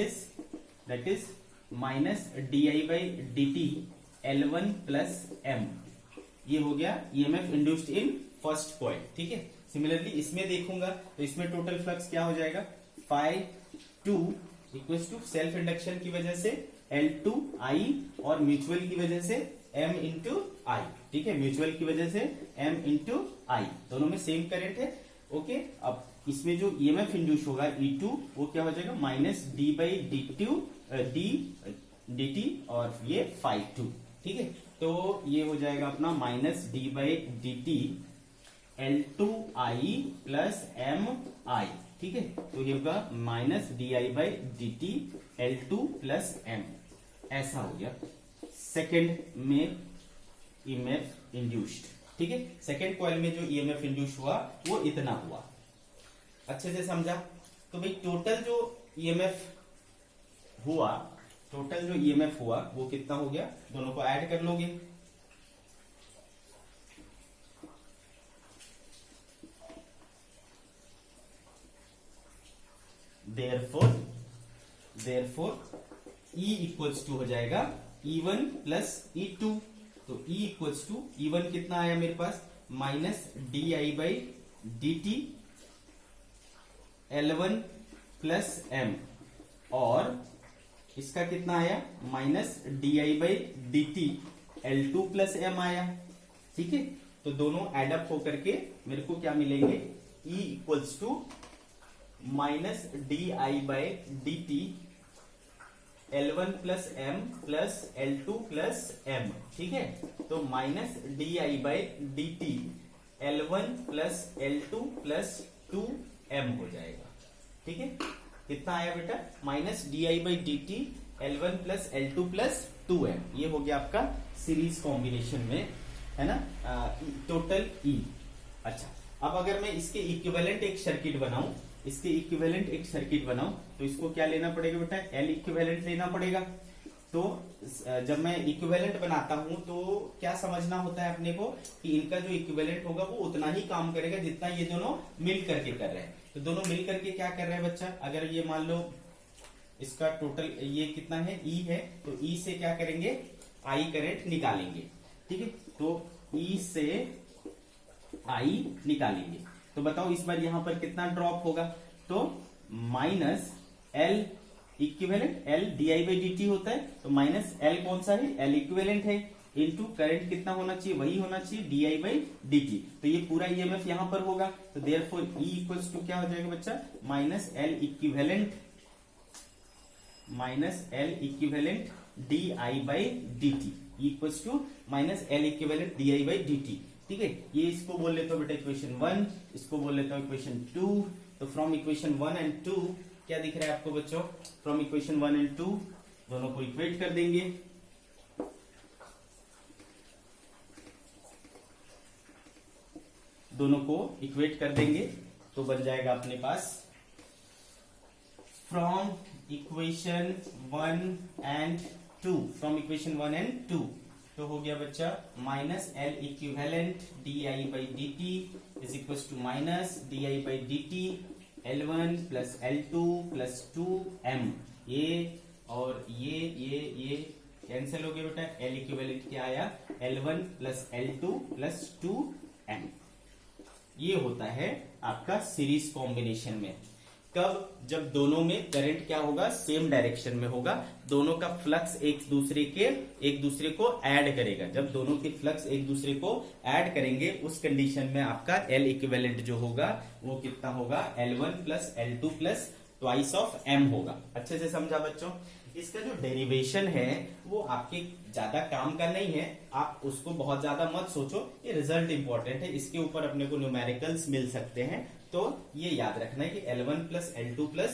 is minus DI by D T L1 plus M। ये हो गया EMF induced in first coil. ठीक है, सिमिलरली इसमें देखूंगा तो इसमें टोटल फ्लक्स क्या हो जाएगा φ2 इक्वल्स टू सेल्फ इंडक्शन की वजह से L2I और म्यूचुअल की वजह से M इंटू आई। ठीक है, म्यूचुअल की वजह से M इंटू आई, दोनों में सेम करंट है। ओके, अब इसमें जो ईएमएफ इंड्यूस होगा E2 वो क्या हो जाएगा minus D by D T और ये φ2। ठीक है, तो ये हो जाएगा अपना minus D by D T L2I plus MI। ठीक है, तो ये होगा minus DI by D t L2 plus M। ऐसा हो गया सेकेंड में ईएमएफ इंड्यूस्ड। ठीक है, सेकेंड कॉइल में जो ईएमएफ इंड्यूस हुआ वो इतना हुआ। अच्छे से समझा? तो भाई टोटल जो ईएमएफ हुआ, वो कितना हो गया, दोनों को ऐड कर लोगे। देयरफॉर E इक्वल्स टू हो जाएगा E1 प्लस E2। तो E इक्वल्स टू E1 कितना आया मेरे पास minus DI by D T L1 plus M, और इसका कितना आया minus DI by D t L2 plus M आया। ठीक है, तो दोनों एडअप होकर के मेरे को क्या मिलेंगे E equals to minus DI by D T L1 plus M plus L2 plus M। ठीक है, तो minus DI by D T L1 plus L2 plus 2M हो जाएगा। ठीक है, कितना आया बेटा minus DI by D T L1 plus L2 plus 2M। ये हो गया आपका सीरीज कॉम्बिनेशन में, है ना, टोटल E। अच्छा, अब अगर मैं इसके इक्विवेलेंट एक सर्किट बनाऊं, तो इसको क्या लेना पड़ेगा बेटा L इक्विवेलेंट लेना पड़ेगा। तो जब मैं इक्विवेलेंट बनाता हूं तो क्या समझना होता है अपने को कि इनका जो इक्विवेलेंट होगा वो उतना ही काम करेगा जितना ये दोनों मिल करके कर रहे हैं। तो दोनों मिल करके क्या कर रहे हैं बच्चा, अगर ये मान लो इसका टोटल ये कितना है E है, तो E से क्या करेंगे I करंट निकालेंगे। ठीक है, तो E से I निकालेंगे, तो बताओ इस बार यहां पर कितना ड्रॉप होगा, तो minus L equivalent L DI by D T होता है, तो माइनस L कौन सा है L इक्विवेलेंट है, इनटू करंट कितना होना चाहिए वही होना चाहिए DI बाई डी टी। तो ये पूरा ईएमएफ यहां पर होगा, तो देयरफॉर E इक्वल्स टू क्या हो जाएगा बच्चा minus L equivalent DI by D T equals to minus L equivalent DI by D T. ठीक है, ये इसको बोल लेता हूं बेटा इक्वेशन 1, इसको बोल लेता हूं इक्वेशन 2। तो फ्रॉम इक्वेशन 1 एंड 2 क्या दिख रहा है आपको बच्चों, फ्रॉम इक्वेशन 1 एंड 2 दोनों को इक्वेट कर देंगे। तो बन जाएगा अपने पास फ्रॉम इक्वेशन 1 एंड 2, तो हो गया बच्चा minus L equivalent DI by D T is equal to minus DI by D T L1 plus L2 plus 2M। ये और ये कैंसिल हो गया बेटा, L इक्विवेलेंट क्या आया L1 plus L2 plus 2M। ये होता है आपका सीरीज कॉम्बिनेशन में। कब, जब दोनों में करंट क्या होगा सेम डायरेक्शन में होगा, दोनों का फ्लक्स एक दूसरे को ऐड करेगा। जब दोनों के फ्लक्स एक दूसरे को ऐड करेंगे उस कंडीशन में आपका L इक्विवेलेंट जो होगा वो कितना होगा L1 plus L2 plus twice of M होगा। अच्छे से समझा बच्चों? इसका जो डेरिवेशन है वो आपके ज्यादा काम का नहीं है, आप उसको बहुत ज्यादा मत सोचो, ये रिजल्ट इंपॉर्टेंट है, इसके ऊपर अपने को न्यूमेरिकल्स मिल सकते हैं, तो ये याद रखना है कि L1 plus L2 plus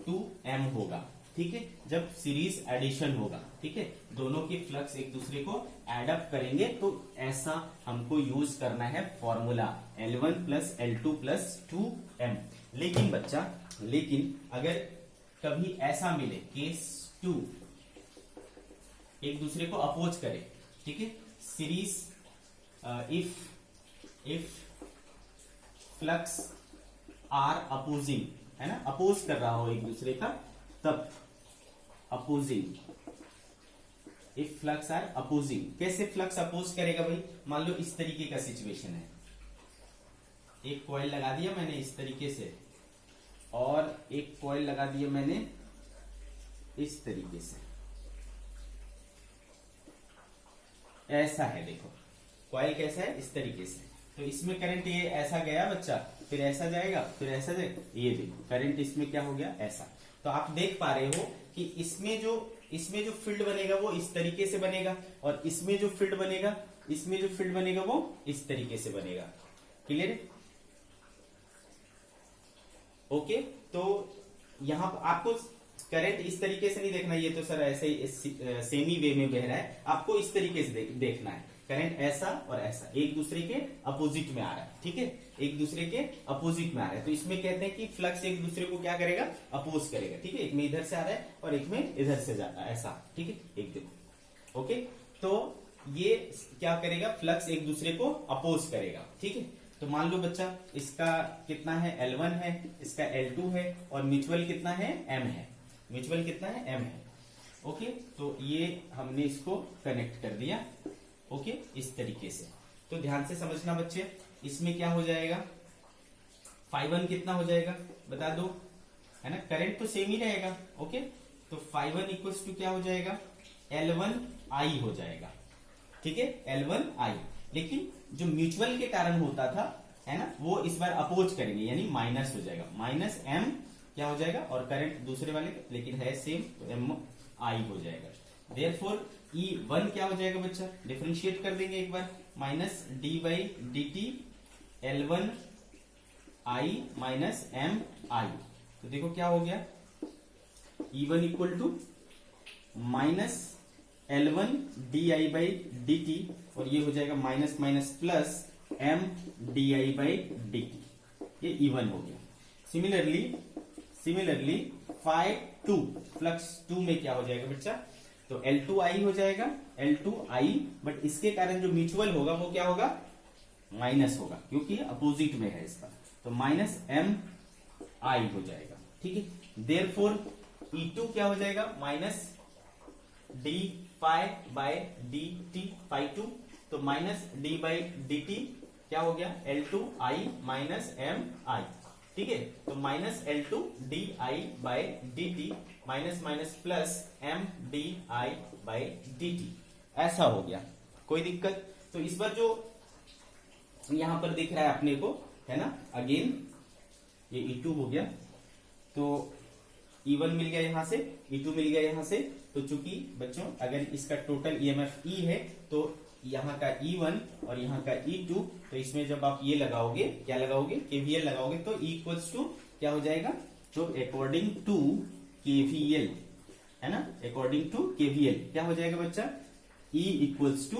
2m होगा, ठीक है, जब सीरीज एडिशन होगा, ठीक है, दोनों की फ्लक्स एक दूसरे को एड अप करेंगे, तो ऐसा हमको यूज करना है formula L1 plus L2 plus 2m। लेकिन बच्चा, लेकिन अगर कभी ऐसा मिले केस 2 एक दूसरे को अपोज करे, ठीक है, series if flux are opposing, है ना, अपोज कर रहा हो एक दूसरे का, तब opposing, if flux are opposing, कैसे फ्लक्स अपोज करेगा भाई? मान लो इस तरीके का सिचुएशन है, एक कॉइल लगा दिया मैंने इस तरीके से, और एक कॉइल लगा दिया मैंने इस तरीके से, ऐसा है, देखो कॉइल कैसा है, इस तरीके से, तो इसमें करंट ये ऐसा गया बच्चा, फिर ऐसा जाएगा, फिर ऐसा जाएगा, ये देखो करंट इसमें क्या हो गया, ऐसा। तो आप देख पा रहे हो कि इसमें जो फील्ड बनेगा वो इस तरीके से बनेगा, और इसमें जो फील्ड बनेगा वो इस तरीके से बनेगा। क्लियर है? ओके, तो यहां पर आपको करंट इस तरीके से नहीं देखना, ये तो सर ऐसे ही सेमी वे में बह रहा है, आपको इस तरीके से देखना है, करंट ऐसा और ऐसा एक दूसरे के अपोजिट में आ रहा है, ठीक है, एक दूसरे के अपोजिट में आ रहा है, तो इसमें कहते हैं कि फ्लक्स एक दूसरे को क्या करेगा, अपोज करेगा, ठीक है, एक में इधर से आ रहा है और एक में इधर से जाता है, ऐसा, ठीक है, एक देखो, ओके, तो ये क्या करेगा, फ्लक्स एक दूसरे को अपोज करेगा, ठीक है। तो मान लो बच्चा इसका कितना है, L1 है, इसका L2 है, और म्यूचुअल कितना है, M है, म्यूचुअल कितना है, M है, ओके, तो ये हमने इसको कनेक्ट कर दिया, ओके, इस तरीके से। तो ध्यान से समझना बच्चे, इसमें क्या हो जाएगा, Φ1 कितना हो जाएगा बता दो, है ना, करंट तो सेम ही रहेगा, ओके, तो Φ1 इक्वल्स टू क्या हो जाएगा, L1I हो जाएगा, ठीक है, L1I। लेकिन जो म्यूचुअल के कारण होता था, है ना, वो इस बार अपोज करेंगे, यानी माइनस हो जाएगा, माइनस M क्या हो जाएगा, और करंट दूसरे वाले लेकिन है सेम, तो MI हो जाएगा। देयरफॉर E1 क्या हो जाएगा बच्चा, डिफरेंशिएट कर देंगे एक बार, minus d/dt L1I minus MI, तो देखो क्या हो गया, E1 equal to minus L1 di/dt, और ये हो जाएगा minus minus plus M di/dt, ये E1 हो गया। सिमिलरली Φ2 फ्लक्स 2 में क्या हो जाएगा बच्चा, तो L2I हो जाएगा, L2I, बट इसके कारण जो म्यूचुअल होगा वो क्या होगा, माइनस होगा, क्योंकि अपोजिट में है इसका, तो माइनस MI हो जाएगा, ठीक है। देयरफॉर E2 क्या हो जाएगा, माइनस d/dt Φ2, तो माइनस d/dt क्या हो गया, L2I माइनस MI, ठीक है, तो minus L2 di/dt minus minus plus M di/dt, ऐसा हो गया, कोई दिक्कत? तो इस बार जो यहां पर दिख रहा है अपने को, है ना, अगेन ये E2 हो गया, तो E1 मिल गया यहां से, E2 मिल गया यहां से, तो चूंकि बच्चों अगर इसका टोटल EMF E है, तो यहाँ का E1 और यहाँ का E2, तो इसमें जब आप ये लगाओगे, क्या लगाओगे, KVL लगाओगे, तो E इक्वल्स टू क्या हो जाएगा, तो अकॉर्डिंग टू KVL, है ना, अकॉर्डिंग टू KVL क्या हो जाएगा बच्चा, E equals to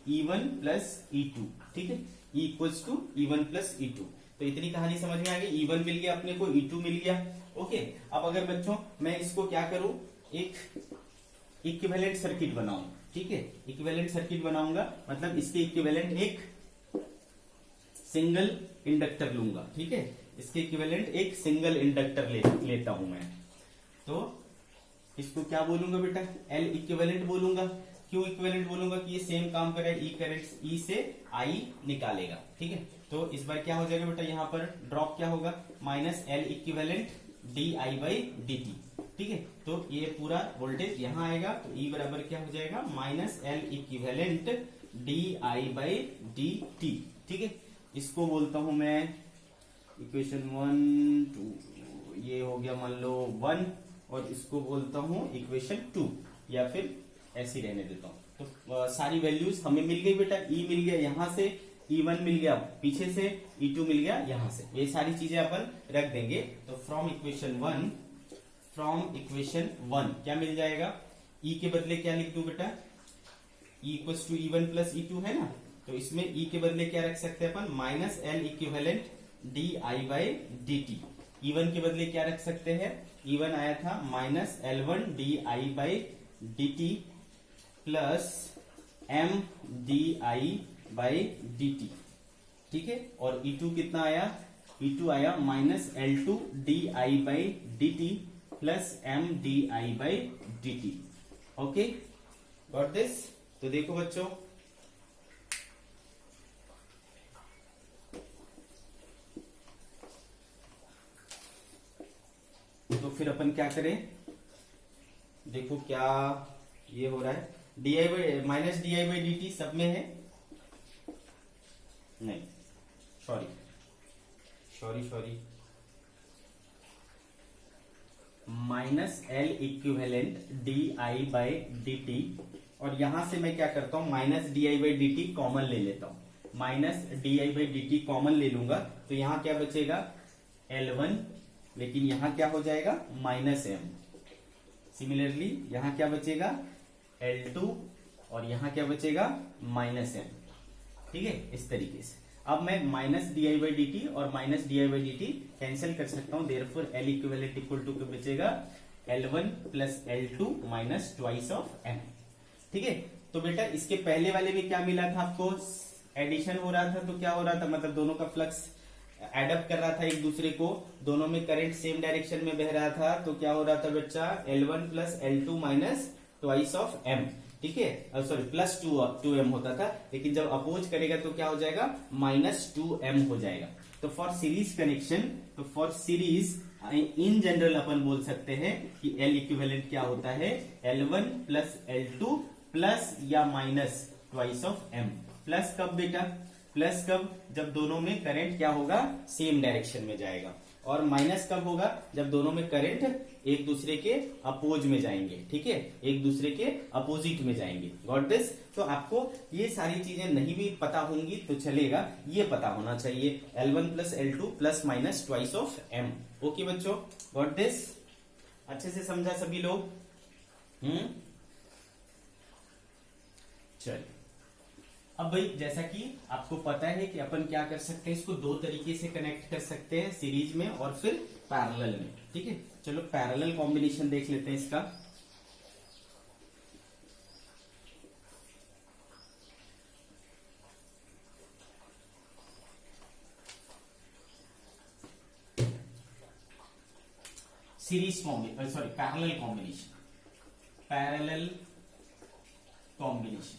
E1 plus E2, ठीक है, E equals to E1 plus E2। तो इतनी कहानी समझ में आ गई, E1 मिल गया अपने को, E2 मिल गया, ओके। अब अगर बच्चों मैं इसको क्या करूं, एक इक्विवेलेंट सर्किट बनाऊं, ठीक है, इक्विवेलेंट सर्किट बनाऊंगा, मतलब इसके इक्विवेलेंट एक सिंगल इंडक्टर लूंगा, ठीक है, इसके इक्विवेलेंट एक सिंगल इंडक्टर लेता हूं मैं, तो इसको क्या बोलूंगा बेटा, L इक्विवेलेंट बोलूंगा। क्यों इक्विवेलेंट बोलूंगा, कि ये सेम काम करेगा, E करंट E से I निकालेगा, ठीक है, तो इस बार क्या हो जाएगा बेटा, यहाँ पर ड्रॉप क्या होगा, माइनस L इक्विवेलेंट di/dt, ठीक है, तो ये पूरा वोल्टेज यहाँ आएगा, तो E बराबर क्या हो जाएगा, माइनस L इक्विवेलेंट di/dt, ठीक है, इसको बोलता हूं मैं इक्वेशन 1 2, ये हो गया मान लो 1 और इसको बोलता हूं इक्वेशन 2 या फिर ऐसे ही रहने देता हूं। तो सारी वैल्यूज हमें मिल गई बेटा, ई मिल गया यहां से, E1 मिल गया पीछे से, E2 मिल गया यहां से, ये सारी चीजें अपन रख देंगे। तो फ्रॉम इक्वेशन 1 क्या मिल जाएगा, E के बदले क्या लिख दूं बेटा, E equals to E1 plus E2 है ना, तो इसमें E के बदले क्या रख सकते हैं अपन, minus L equivalent d I by D t. E1 के बदले क्या रख सकते हैं, E1 आया था minus L1 D I by D T plus M D I by D T, ठीक है। और E2 कितना आया, E2 आया minus L2 D I by D T plus M D I by D T. Okay, got this. तो देखो बच्चों, तो फिर अपन क्या करें, देखो क्या ये हो रहा है, D I by minus d I by D T सब में है, नहीं sorry minus L equivalent d I by D T, और यहां से मैं क्या करता हूं, minus d I by D T common ले लेता हूं, minus d I by D T common ले लूंगा, तो यहां क्या बचेगा L1, लेकिन यहां क्या हो जाएगा माइनस M। सिमिलरली यहां क्या बचेगा L2 और यहां क्या बचेगा माइनस M, ठीक है। इस तरीके से अब मैं minus d I by D T और minus d I by D t cancel कर सकता हूं, therefore L equivalent equal to बचेगा L1 plus L2 minus twice of M, ठीक है। तो बेटा इसके पहले वाले में क्या मिला था आपको, एडिशन हो रहा था, तो क्या हो रहा था, मतलब दोनों का फ्लक्स एडअप कर रहा था एक दूसरे को, दोनों में करंट सेम डायरेक्शन में बह रहा था, तो क्या हो रहा था बच्चा, L1 plus L2 minus twice of M, ठीक है, सॉरी प्लस 2M होता था, लेकिन जब अपोज करेगा तो क्या हो जाएगा माइनस 2M हो जाएगा। तो फॉर सीरीज कनेक्शन, तो फॉर सीरीज इन जनरल अपन बोल सकते हैं कि L इक्विवेलेंट क्या होता है, L1 प्लस L2 प्लस या minus twice of M। Plus कब बेटा, प्लस कब, जब दोनों में करंट क्या होगा सेम डायरेक्शन में जाएगा, और माइनस कब होगा, जब दोनों में करंट एक दूसरे के अपोज में जाएंगे, ठीक है, एक दूसरे के अपोजिट में जाएंगे। Got this. तो आपको ये सारी चीजें नहीं भी पता होंगी तो चलेगा, ये पता होना चाहिए L1 plus L2 plus minus twice of M। Okay बच्चों, गॉट दिस, अच्छे से समझा सभी लोग, चलिए। अब भाई जैसा कि आपको पता है कि अपन क्या कर सकते हैं, इसको दो तरीके से कनेक्ट कर सकते हैं, सीरीज में और फिर पैरेलल में, ठीक है। चलो पैरेलल कॉम्बिनेशन देख लेते हैं इसका। Series combination, sorry parallel combination.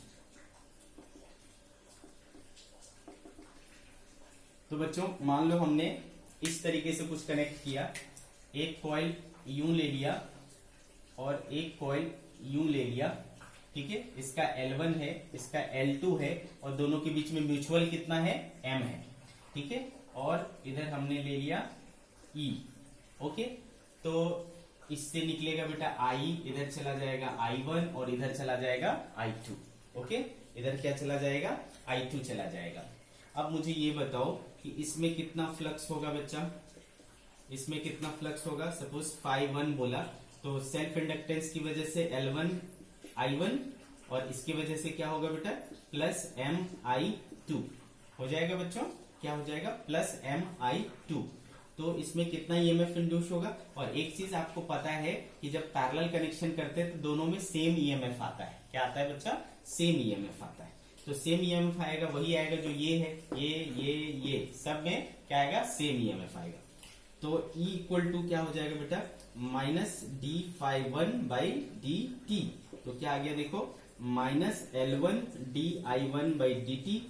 तो बच्चों मान लो हमने इस तरीके से कुछ कनेक्ट किया, एक कॉइल यूं ले लिया और एक कॉइल यूं ले लिया, ठीक है, इसका L1 है, इसका L2 है, और दोनों के बीच में म्यूचुअल कितना है M है, ठीक है, और इधर हमने ले लिया E। ओके, तो इससे निकलेगा बेटा I, इधर चला जाएगा I1 और इधर चला जाएगा I2। ओके, इधर क्या चला जाएगा I2 चला जाएगा। अब मुझे ये बताओ कि इसमें कितना फ्लक्स होगा बच्चा, इसमें कितना फ्लक्स होगा, सपोज 5-1 बोला, तो सेल्फ इंडक्टेंस की वजह से L1 I1 और इसकी वजह से क्या होगा बेटा प्लस MI2 हो जाएगा बच्चों, क्या हो जाएगा प्लस MI2। तो इसमें कितना ईएमएफ इंड्यूस होगा। और एक चीज आपको पता है कि जब पैरेलल कनेक्शन करते हैं तो दोनों में सेम ईएमएफ आता है। क्या आता है बच्चा, सेम ईएमएफ आता है। तो सेम ईएमएफ आएगा, वही आएगा जो ये है, ये सब में क्या आएगा, सेम ईएमएफ आएगा। तो E इक्वल टू क्या हो जाएगा बेटा minus d∅1 by D T. तो क्या आ गया देखो, minus L1 di1 by D t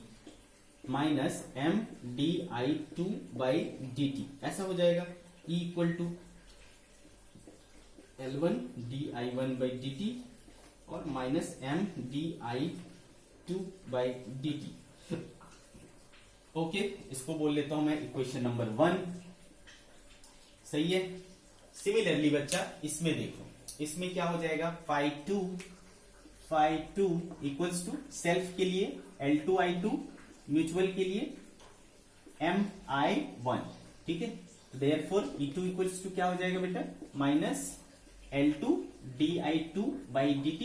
minus M di2 by D t, ऐसा हो जाएगा। E equal to L1 di1 by D T और minus M di2 by D T. Okay, इसको बोल लेता हूं मैं इक्वेशन नंबर 1। सही है। सिमिलरली बच्चा इसमें देखो, इसमें क्या हो जाएगा, phi two equals to self के लिए L2I2, म्यूचुअल के लिए Mi1, ठीक है। देयरफॉर E2 इक्वल्स टू क्या हो जाएगा बेटा, minus L2 di2 by dt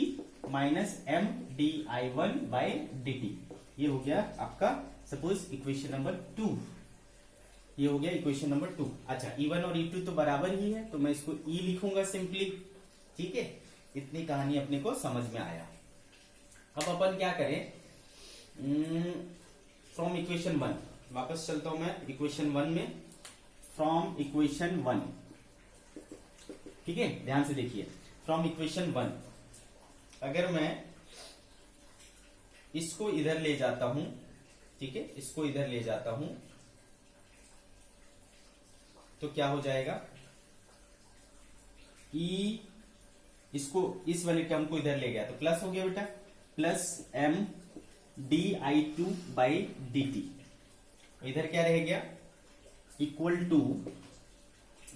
minus M di1 by dt। ये हो गया आपका सपोज इक्वेशन नंबर 2, ये हो गया इक्वेशन नंबर 2। अच्छा, E1 और E2 तो बराबर ही है, तो मैं इसको E लिखूंगा सिंपली, ठीक है। इतनी कहानी अपने को समझ में आया। अब अपन क्या करें, फ्रॉम इक्वेशन 1 वापस चलता हूं मैं इक्वेशन 1 में, फ्रॉम इक्वेशन 1, ठीक है, ध्यान से देखिए। फ्रॉम इक्वेशन 1 अगर मैं इसको इधर ले जाता हूं, ठीक है, इसको इधर ले जाता हूं तो क्या हो जाएगा, E इसको इस वाले टर्म को इधर ले गया तो प्लस हो गया बेटा, plus M di2 by dt, इधर क्या रह गया, equal to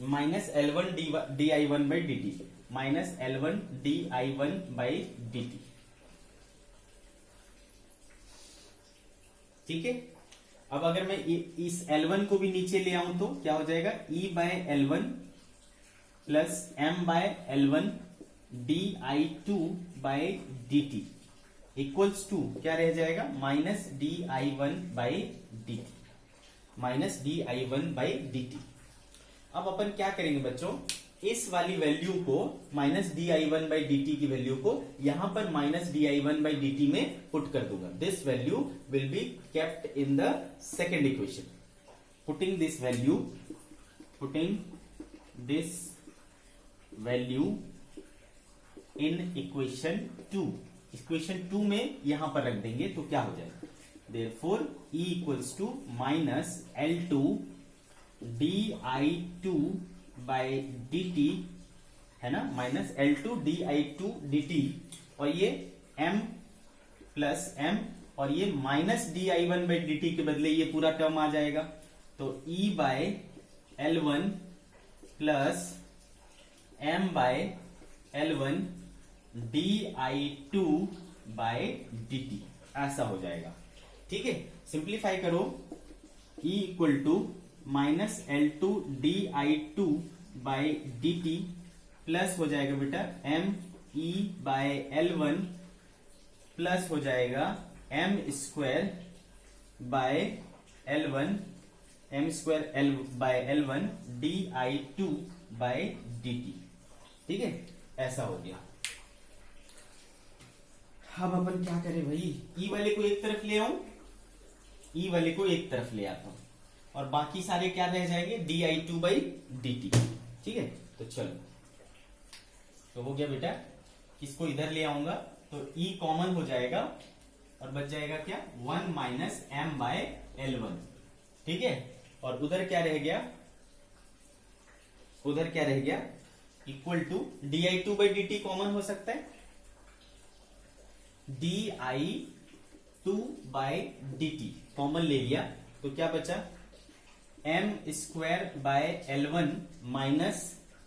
minus L1 di1 by dt, minus L1 di1 by dt, ठीक है। अब अगर मैं इस L1 को भी नीचे ले आऊं तो क्या हो जाएगा, E by L1 plus M by L1 di2 by dt equals to क्या रह जाएगा, minus di1 by dt, minus di1 by dt। अब अपन क्या करेंगे बच्चों, इस वाली वैल्यू को माइनस di1 बाई dt की वैल्यू को यहां पर माइनस di1 बाई dt में पुट कर दूंगा। This value will be kept in the second equation. Putting this value in equation 2, equation 2 में यहां पर रख देंगे तो क्या हो जाएगा, therefore E equals to minus L2 di2 by dt, है ना, माइनस L2 di2 dt, और ये M प्लस M, और ये माइनस di1 बाई dt के बदले ये पूरा टर्म आ जाएगा, तो E by L1 plus M by L1 di2 by dt, ऐसा हो जाएगा, ठीक है। सिंप्लीफाई करो, E equal to minus L2 di2 by dt plus हो जाएगा बेटा M E by L1 plus हो जाएगा M square by L1, M square L by L1 di2 by dt, ठीक है, ऐसा हो गया। अब अपन क्या करें भाई, E वाले को एक तरफ ले आऊं, E वाले को एक तरफ ले आता हूं, और बाकी सारे क्या रह जाएंगे, di2 बाई dt, ठीक है। तो चलो, तो हो गया बेटा, इसको इधर ले आऊंगा तो E कॉमन हो जाएगा और बच जाएगा क्या, 1 माइनस M बाय L1, ठीक है। और उधर क्या रह गया, उधर क्या रह गया, equal to di2 by dt common हो सकता है, di2 बाय dt कॉमन ले लिया तो क्या बचा, M square by L1 minus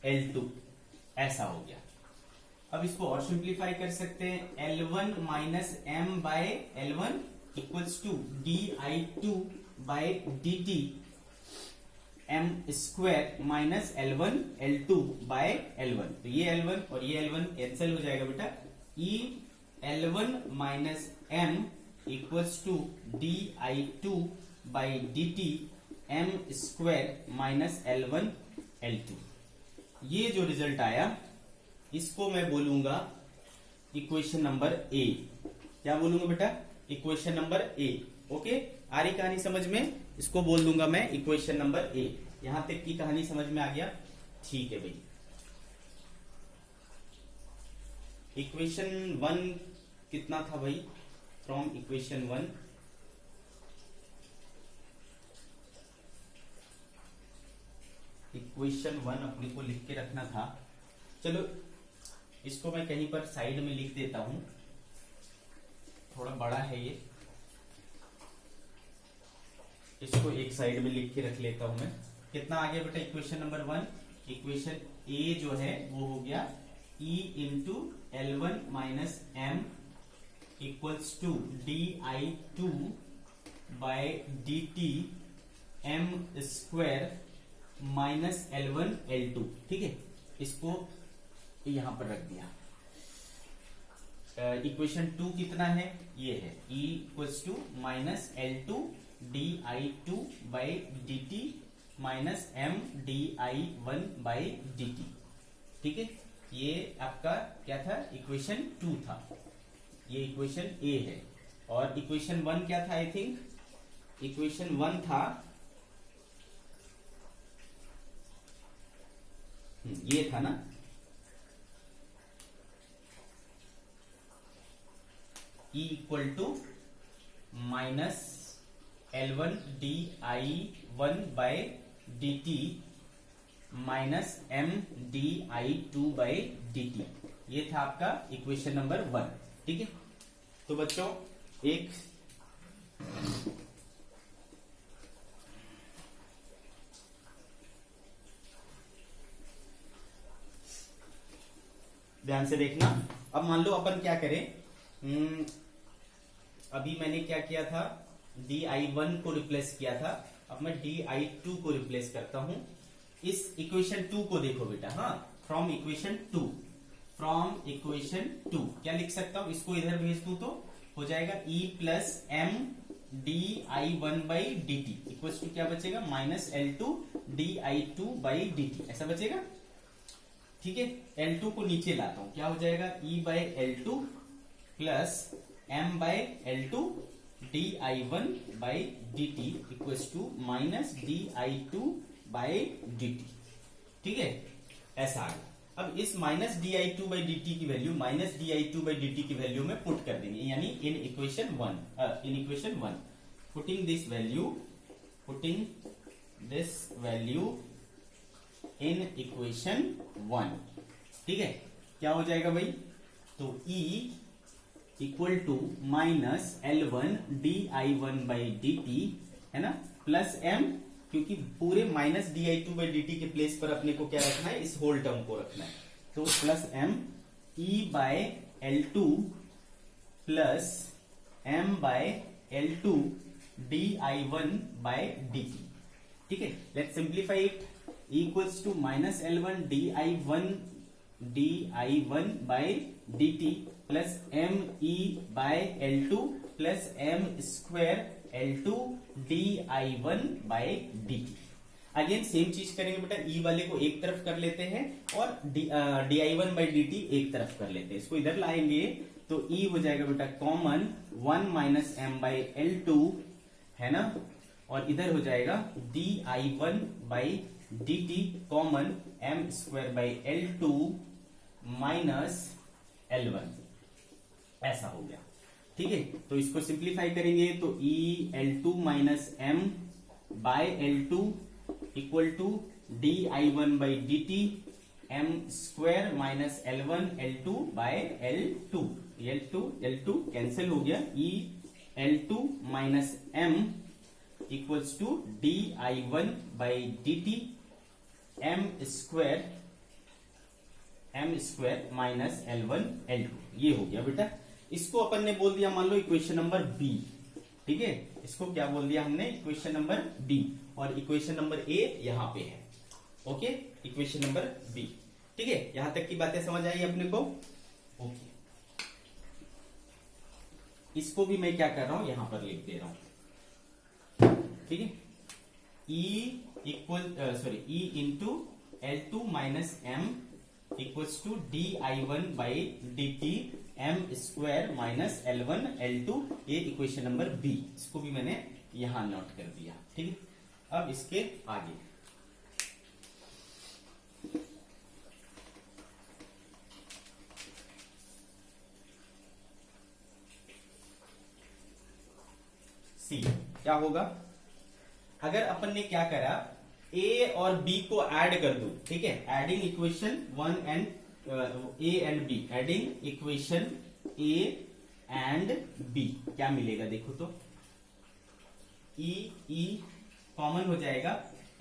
L2, ऐसा हो गया। अब इसको और सिंप्लीफाई कर सकते हैं, L1 minus M by L1 equals to di2 by dt M square minus L1 L2 by L1, तो ये L1 और ये L1 कैंसिल हो जाएगा बेटा, E L1 minus M equals to di2 by dt M square minus L1 L2। ये जो result आया इसको मैं बोलूंगा इक्वेशन नंबर A। क्या बोलूंगा बेटा, इक्वेशन नंबर A, ओके। आ रही कहानी समझ में, इसको बोल दूंगा मैं इक्वेशन नंबर A। यहां तक की कहानी समझ में आ गया, ठीक है भाई। इक्वेशन 1 कितना था भाई, फ्रॉम इक्वेशन 1 अपने को लिख के रखना था। चलो इसको मैं कहीं पर साइड में लिख देता हूं, थोड़ा बड़ा है ये, इसको एक साइड में लिख के रख लेता हूं मैं। कितना आ गया बेटा इक्वेशन नंबर 1, इक्वेशन ए जो है वो हो गया E into L1 minus M equals to di2 by dt m square minus L1 L2। ठीक है, इसको यहां पर रख दिया। इक्वेशन 2 कितना है, ये है E equals to minus L2 di2 by dt minus m di1 by dt। ठीक है, ये आपका क्या था, इक्वेशन 2 था, ये इक्वेशन ए है। और इक्वेशन 1 क्या था, आई थिंक इक्वेशन 1 था ये था ना, E equal to minus L1 di1 by dt minus m di2 by dt। ये था आपका इक्वेशन नंबर 1। ठीक है, तो बच्चों एक ध्यान से देखना। अब मान लो अपन क्या करें, अभी मैंने क्या किया था, di1 को रिप्लेस किया था, अब मैं di2 को रिप्लेस करता हूं। इस इक्वेशन 2 को देखो बेटा, हाँ, फ्रॉम इक्वेशन 2 क्या लिख सकता हूं, इसको इधर भेज दूं तो हो जाएगा E plus M di1 by D T equal to क्या बचेगा, minus L2 di2 by D t, ऐसा बचेगा। ठीक है, L2 को नीचे लाता हूं, क्या हो जाएगा, E by L2 plus M by L2 di1 by D T equal to minus di2 by D T. ठीक है, ऐसा आ गया। अब इस minus di2 by D T की value minus di2 by D T की वैल्यू में पुट कर देंगे, यानी in equation 1 putting this value in equation 1। ठीक है, क्या हो जाएगा भाई, तो E equal to minus L1 di1 by D T है ना, प्लस M, क्योंकि पूरे minus di2 by D T के प्लेस पर अपने को क्या रखना है, इस होल टर्म को रखना है, तो plus M E by L2 plus M by L2 di1 by D T. ठीक है, let's simplify it, equals to minus L1 di1 by D T plus M E by L2 plus M square L2 di1 by D T. Again same चीज करेंगे बेटा, E वाले को एक तरफ कर लेते हैं और di1 बाई डी टी एक तरफ कर लेते हैं, इसको इधर लाएंगे तो E हो जाएगा बेटा common 1 minus M by L2 है ना, और इधर हो जाएगा di1 by D T common M square by L2 minus L1, ऐसा हो गया। ठीक है, तो इसको सिंप्लीफाई करेंगे तो E L2 minus M by L2 equal to di1 by D T M square minus L1 L2 by L2 cancel हो गया, E L2 minus M equals to di1 by D T M square minus L1 L2, ये हो गया बेटा। इसको अपन ने बोल दिया मान लो इक्वेशन नंबर बी। ठीक है, इसको क्या बोल दिया हमने, इक्वेशन नंबर बी, और इक्वेशन नंबर ए यहां पे है। Okay, equation number B. ठीक है, यहां तक की बातें समझ आई अपने को। ओके, इसको भी मैं क्या कर रहा हूं, यहां पर लिख दे रहा हूं। ठीक है, E into L2 minus M equals to di1 by D T M square minus L1 L2, ये इक्वेशन नंबर बी, इसको भी मैंने यहां नोट कर दिया। ठीक है, अब इसके आगे सी क्या होगा, अगर अपन ने क्या करा, ए और बी को ऐड कर दो। ठीक है, adding equation 1 and A and B, adding equation A and B, क्या मिलेगा देखो तो, ई कॉमन हो जाएगा,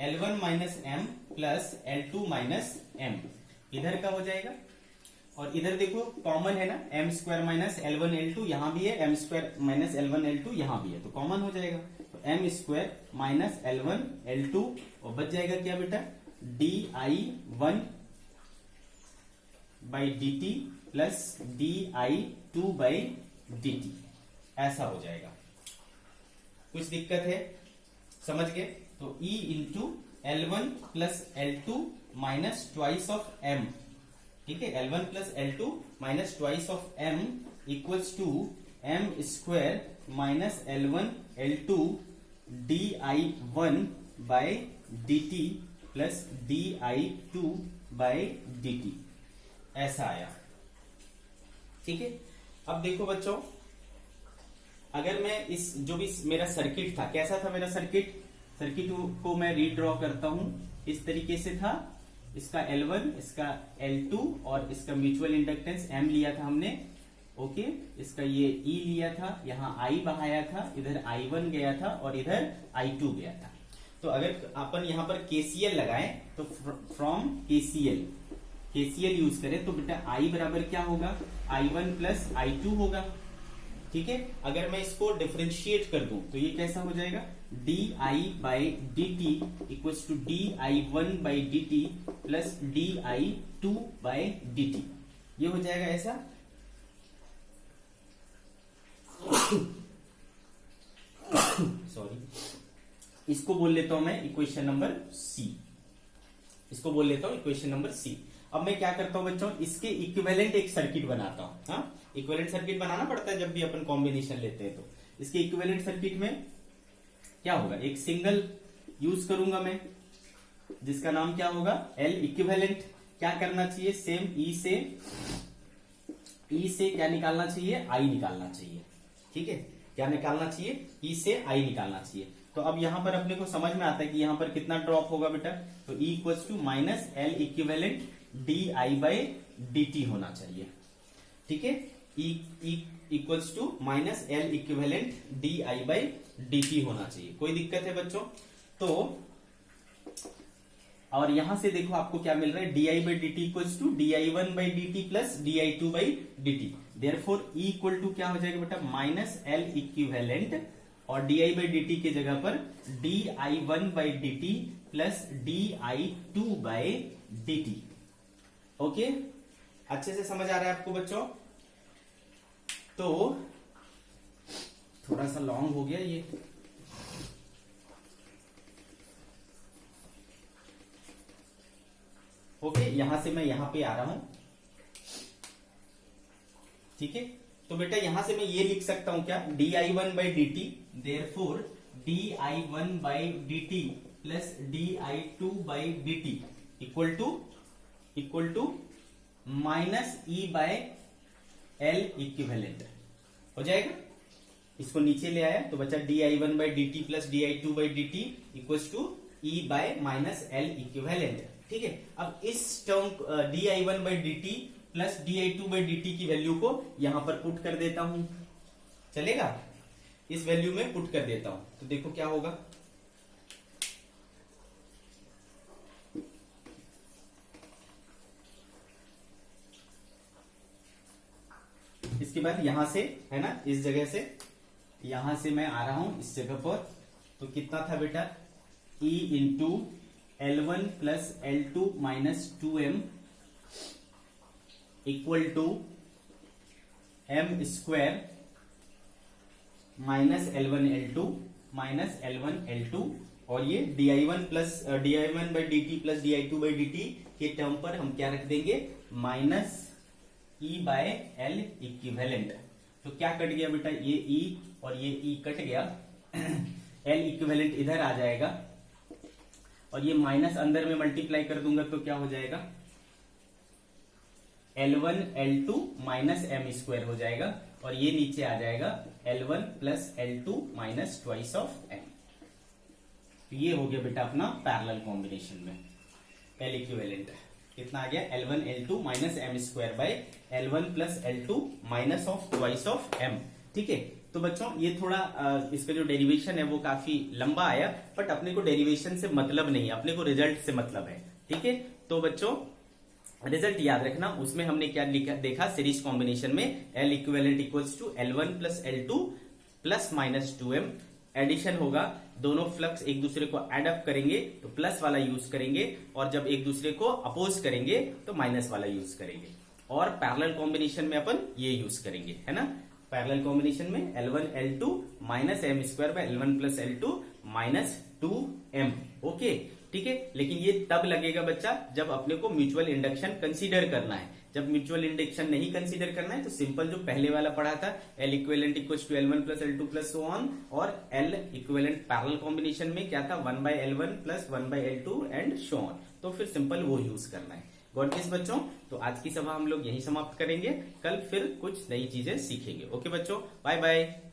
L1 minus M plus L2 minus M, इधर का हो जाएगा। और इधर देखो कॉमन है ना, M square minus L1 L2 यहां भी है, M square minus L1 L2 यहां भी है, तो कॉमन हो जाएगा। तो M square minus L1 L2 और बच जाएगा क्या बेटा, di1 by D T plus di2 by D t, ऐसा हो जाएगा। कुछ दिक्कत है, समझ गए? तो E into L1 plus L2 minus twice of M, ठीक है, L1 plus L2 minus twice of M equals to M square minus L1 L2 di1 by dt plus di2 by dt, ऐसा आया। ठीक है, अब देखो बच्चों, अगर मैं इस जो भी मेरा सर्किट था, कैसा था मेरा सर्किट को मैं रीड्रॉ करता हूं, इस तरीके से था। इसका L1, इसका L2 और इसका म्यूचुअल इंडक्टेंस M लिया था हमने, ओके। इसका ये E लिया था, यहाँ I बहाया था, इधर I1 गया था और इधर I2 गया था। तो अगर अपन यहाँ पर KCL लगाएं तो फ्रॉम KCL यूज करें तो बेटा I बराबर क्या होगा, I1 प्लस I2 होगा। ठीक है, अगर मैं इसको डिफरेंशिएट कर दूं तो ये कैसा हो जाएगा, di by D T equals to di1 by D T plus di2 by D T, ये हो जाएगा ऐसा। सॉरी, इसको बोल लेता हूं मैं इक्वेशन नंबर सी, इसको बोल लेता हूं इक्वेशन नंबर सी। अब मैं क्या करता हूं बच्चों, इसके इक्विवेलेंट एक सर्किट बनाता हूं। हाँ, इक्विवेलेंट सर्किट बनाना पड़ता है जब भी अपन कॉम्बिनेशन लेते हैं। तो इसके इक्विवेलेंट सर्किट में क्या होगा, एक सिंगल यूज करूंगा मैं, जिसका नाम क्या होगा, L इक्विवेलेंट। क्या करना चाहिए, सेम E से क्या निकालना चाहिए, I निकालना चाहिए। ठीक है, क्या निकालना चाहिए, E से I निकालना चाहिए। तो अब यहां पर अपने को समझ में आता है कि यहां पर कितना ड्रॉप होगा बेटा, तो E equals to minus L equivalent di by D T होना चाहिए। ठीक है, E equals to minus L equivalent di by D T होना चाहिए। कोई दिक्कत है बच्चों? तो और यहां से देखो आपको क्या मिल रहा है, di by D T equals to di1 by D T plus di2 by D T. Therefore E equal to क्या हो जाएगा बेटा, माइनस L इक्विवेलेंट और di बाई डी टी की जगह पर di1 by D T plus di2 by D T. Okay, अच्छे से समझ आ रहा है आपको बच्चों? तो थोड़ा सा लॉन्ग हो गया ये, ओके। यहां से मैं यहां पे आ रहा हूं, ठीक है। तो बेटा यहां से मैं ये लिख सकता हूं क्या, di1 by D T, therefore di1 by D T plus di2 by D T equal to minus E by L equivalent हो जाएगा। इसको नीचे ले आया तो बचा di1 by D T plus di2 by D T equals to E by minus L equivalent. ठीक है, अब इस term di1 by D T plus di2 by D T की वैल्यू को यहां पर पुट कर देता हूं, चलेगा? इस वैल्यू में पुट कर देता हूं तो देखो क्या होगा, इसके बाद यहां से है ना, इस जगह से यहां से मैं आ रहा हूं इस जगह पर, तो कितना था बेटा, E into L1 plus L2 minus 2M equal to M square minus L1 L2 और ये di1 plus di1 by D T plus di2 by D T के टर्म पर हम क्या रख देंगे, minus E by L equivalent. तो क्या कट गया बेटा, ये E और ये E कट गया, L इक्विवेलेंट इधर आ जाएगा और ये माइनस अंदर में मल्टीप्लाई कर दूंगा तो क्या हो जाएगा, L1 L2 minus M square हो जाएगा और ये नीचे आ जाएगा L1 plus L2 minus twice of M। तो ये हो गया बेटा अपना पैरेलल कॉम्बिनेशन में L इक्विवेलेंट कितना आ गया, L1 L2 minus M square by L1 plus L2 minus of twice of M। ठीक है, तो बच्चों ये थोड़ा इसका जो डेरिवेशन है वो काफी लंबा आया, बट अपने को डेरिवेशन से मतलब नहीं है, अपने को रिजल्ट से मतलब है। ठीक है, तो बच्चों रिजल्ट याद रखना, उसमें हमने क्या देखा, सीरीज कॉम्बिनेशन में L equivalent equals to L1 plus L2 plus minus 2m, addition होगा, दोनों फ्लक्स एक दूसरे को एड अप करेंगे तो प्लस वाला यूज करेंगे, और जब एक दूसरे को अपोज करेंगे तो माइनस वाला यूज करेंगे। और पैरेलल कॉम्बिनेशन में अपन ये यूज करेंगे, है ना, पैरेलल कॉम्बिनेशन में L1 L2 minus M square by L1 plus L2 minus 2m। Okay, ठीक है, लेकिन ये तब लगेगा बच्चा जब अपने को म्यूचुअल इंडक्शन कंसीडर करना है। जब म्यूचुअल इंडक्शन नहीं कंसीडर करना है तो सिंपल जो पहले वाला पढ़ा था, L equivalent equals to L1 plus L2 plus so on, और L इक्विवेलेंट पैरेलल कॉम्बिनेशन में क्या था, 1 by L1 plus 1 by L2 and so on, तो फिर सिंपल वो यूज करना है। गॉट दिस बच्चों, तो आज की सभा हम लोग यही समाप्त करेंगे, कल फिर कुछ नई चीजें सीखेंगे। ओके बच्चों, बाय बाय।